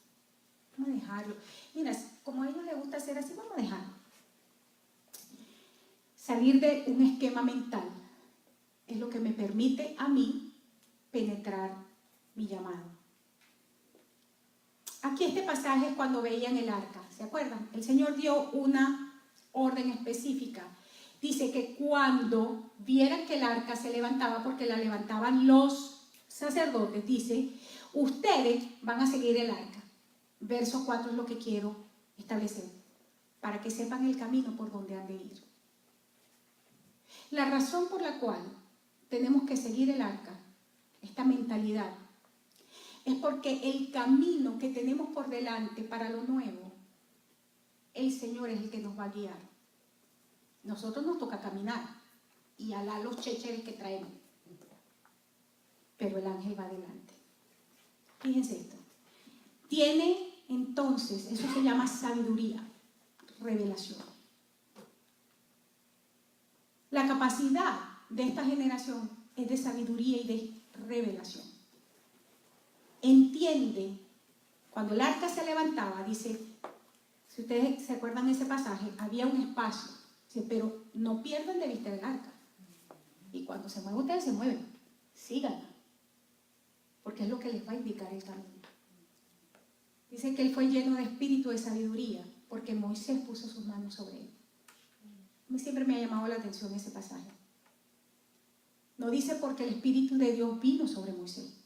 Vamos a dejarlo. Mira, como a ellos les gusta hacer así, vamos a dejarlo. Salir de un esquema mental es lo que me permite a mí penetrar mi llamado. Aquí este pasaje es cuando veían el arca, ¿se acuerdan? El Señor dio una orden específica. Dice que cuando vieran que el arca se levantaba, porque la levantaban los sacerdotes, dice: ustedes van a seguir el arca. Verso 4 es lo que quiero establecer, para que sepan el camino por donde han de ir. La razón por la cual tenemos que seguir el arca, esta mentalidad, es porque el camino que tenemos por delante para lo nuevo, el Señor es el que nos va a guiar. Nosotros nos toca caminar y alá los chécheres que traemos, pero el ángel va adelante. Fíjense esto. Tiene entonces, eso se llama sabiduría, revelación. La capacidad de esta generación es de sabiduría y de revelación. Entiende, cuando el arca se levantaba, dice, si ustedes se acuerdan de ese pasaje, había un espacio, dice, pero no pierdan de vista el arca. Y cuando se mueven ustedes, se mueven, síganla, porque es lo que les va a indicar el camino. Dice que él fue lleno de espíritu de sabiduría, porque Moisés puso sus manos sobre él. A mí siempre me ha llamado la atención ese pasaje. No dice porque el Espíritu de Dios vino sobre Moisés,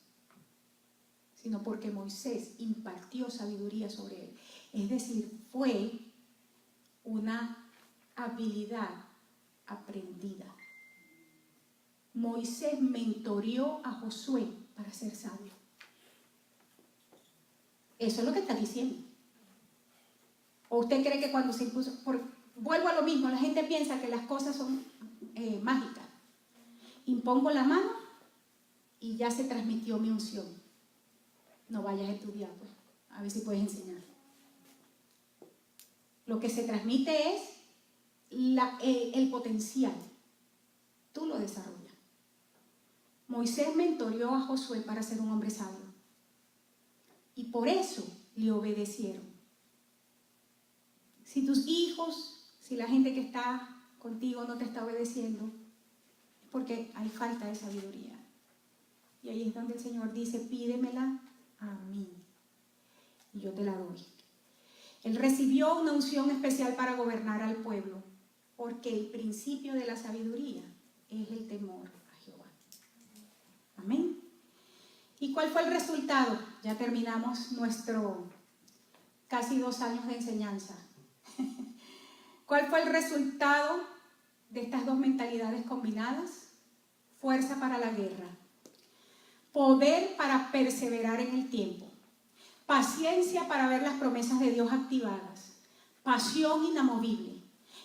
sino porque Moisés impartió sabiduría sobre él. Es decir, fue una habilidad aprendida. Moisés mentoreó a Josué para ser sabio. Eso es lo que está diciendo. ¿O usted cree que cuando se impuso... Vuelvo a lo mismo, la gente piensa que las cosas son mágicas. Impongo la mano y ya se transmitió mi unción. No vayas a estudiar, pues, a ver si puedes enseñar. Lo que se transmite es el potencial. Tú lo desarrollas. Moisés mentoreó a Josué para ser un hombre sabio. Y por eso le obedecieron. Si tus hijos, si la gente que está contigo no te está obedeciendo, es porque hay falta de sabiduría. Y ahí es donde el Señor dice: pídemela a mí y yo te la doy. Él recibió una unción especial para gobernar al pueblo, porque el principio de la sabiduría es el temor a Jehová. Amén. ¿Y cuál fue el resultado? Ya terminamos nuestro casi 2 años de enseñanza. ¿Cuál fue el resultado de estas dos mentalidades combinadas? Fuerza para la guerra, poder para perseverar en el tiempo, paciencia para ver las promesas de Dios activadas, pasión inamovible,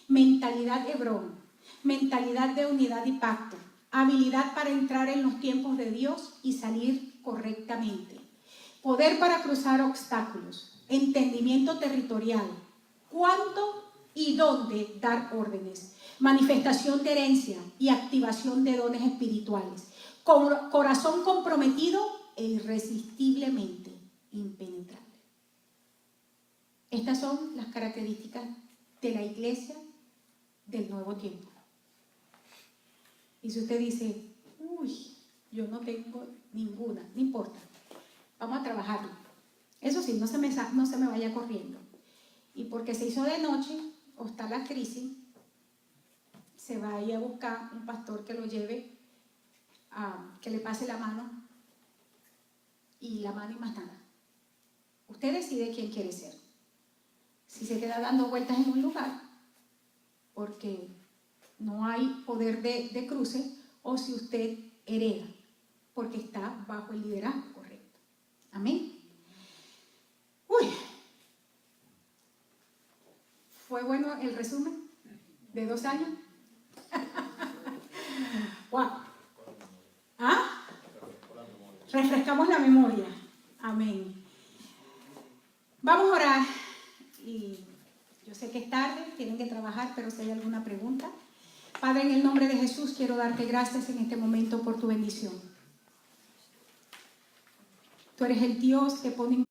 mentalidad Hebrón, mentalidad de unidad y pacto, habilidad para entrar en los tiempos de Dios y salir correctamente, poder para cruzar obstáculos, entendimiento territorial, cuánto y dónde dar órdenes, manifestación de herencia y activación de dones espirituales, corazón comprometido e irresistiblemente impenetrable. Estas son las características de la iglesia del nuevo tiempo. Y si usted dice, uy, yo no tengo ninguna, no importa, vamos a trabajarlo. Eso sí, no se me vaya corriendo. Y porque se hizo de noche o está la crisis, se va a ir a buscar un pastor que lo lleve, que le pase la mano y más nada. Usted decide quién quiere ser. Si se queda dando vueltas en un lugar, porque no hay poder de cruce, o si usted hereda, porque está bajo el liderazgo correcto. Amén. Uy, ¿fue bueno el resumen de 2 años? ¡Wow! ¿Ah? Refrescamos la memoria. Amén. Vamos a orar. Y yo sé que es tarde, tienen que trabajar, pero si hay alguna pregunta. Padre, en el nombre de Jesús, quiero darte gracias en este momento por tu bendición. Tú eres el Dios que pone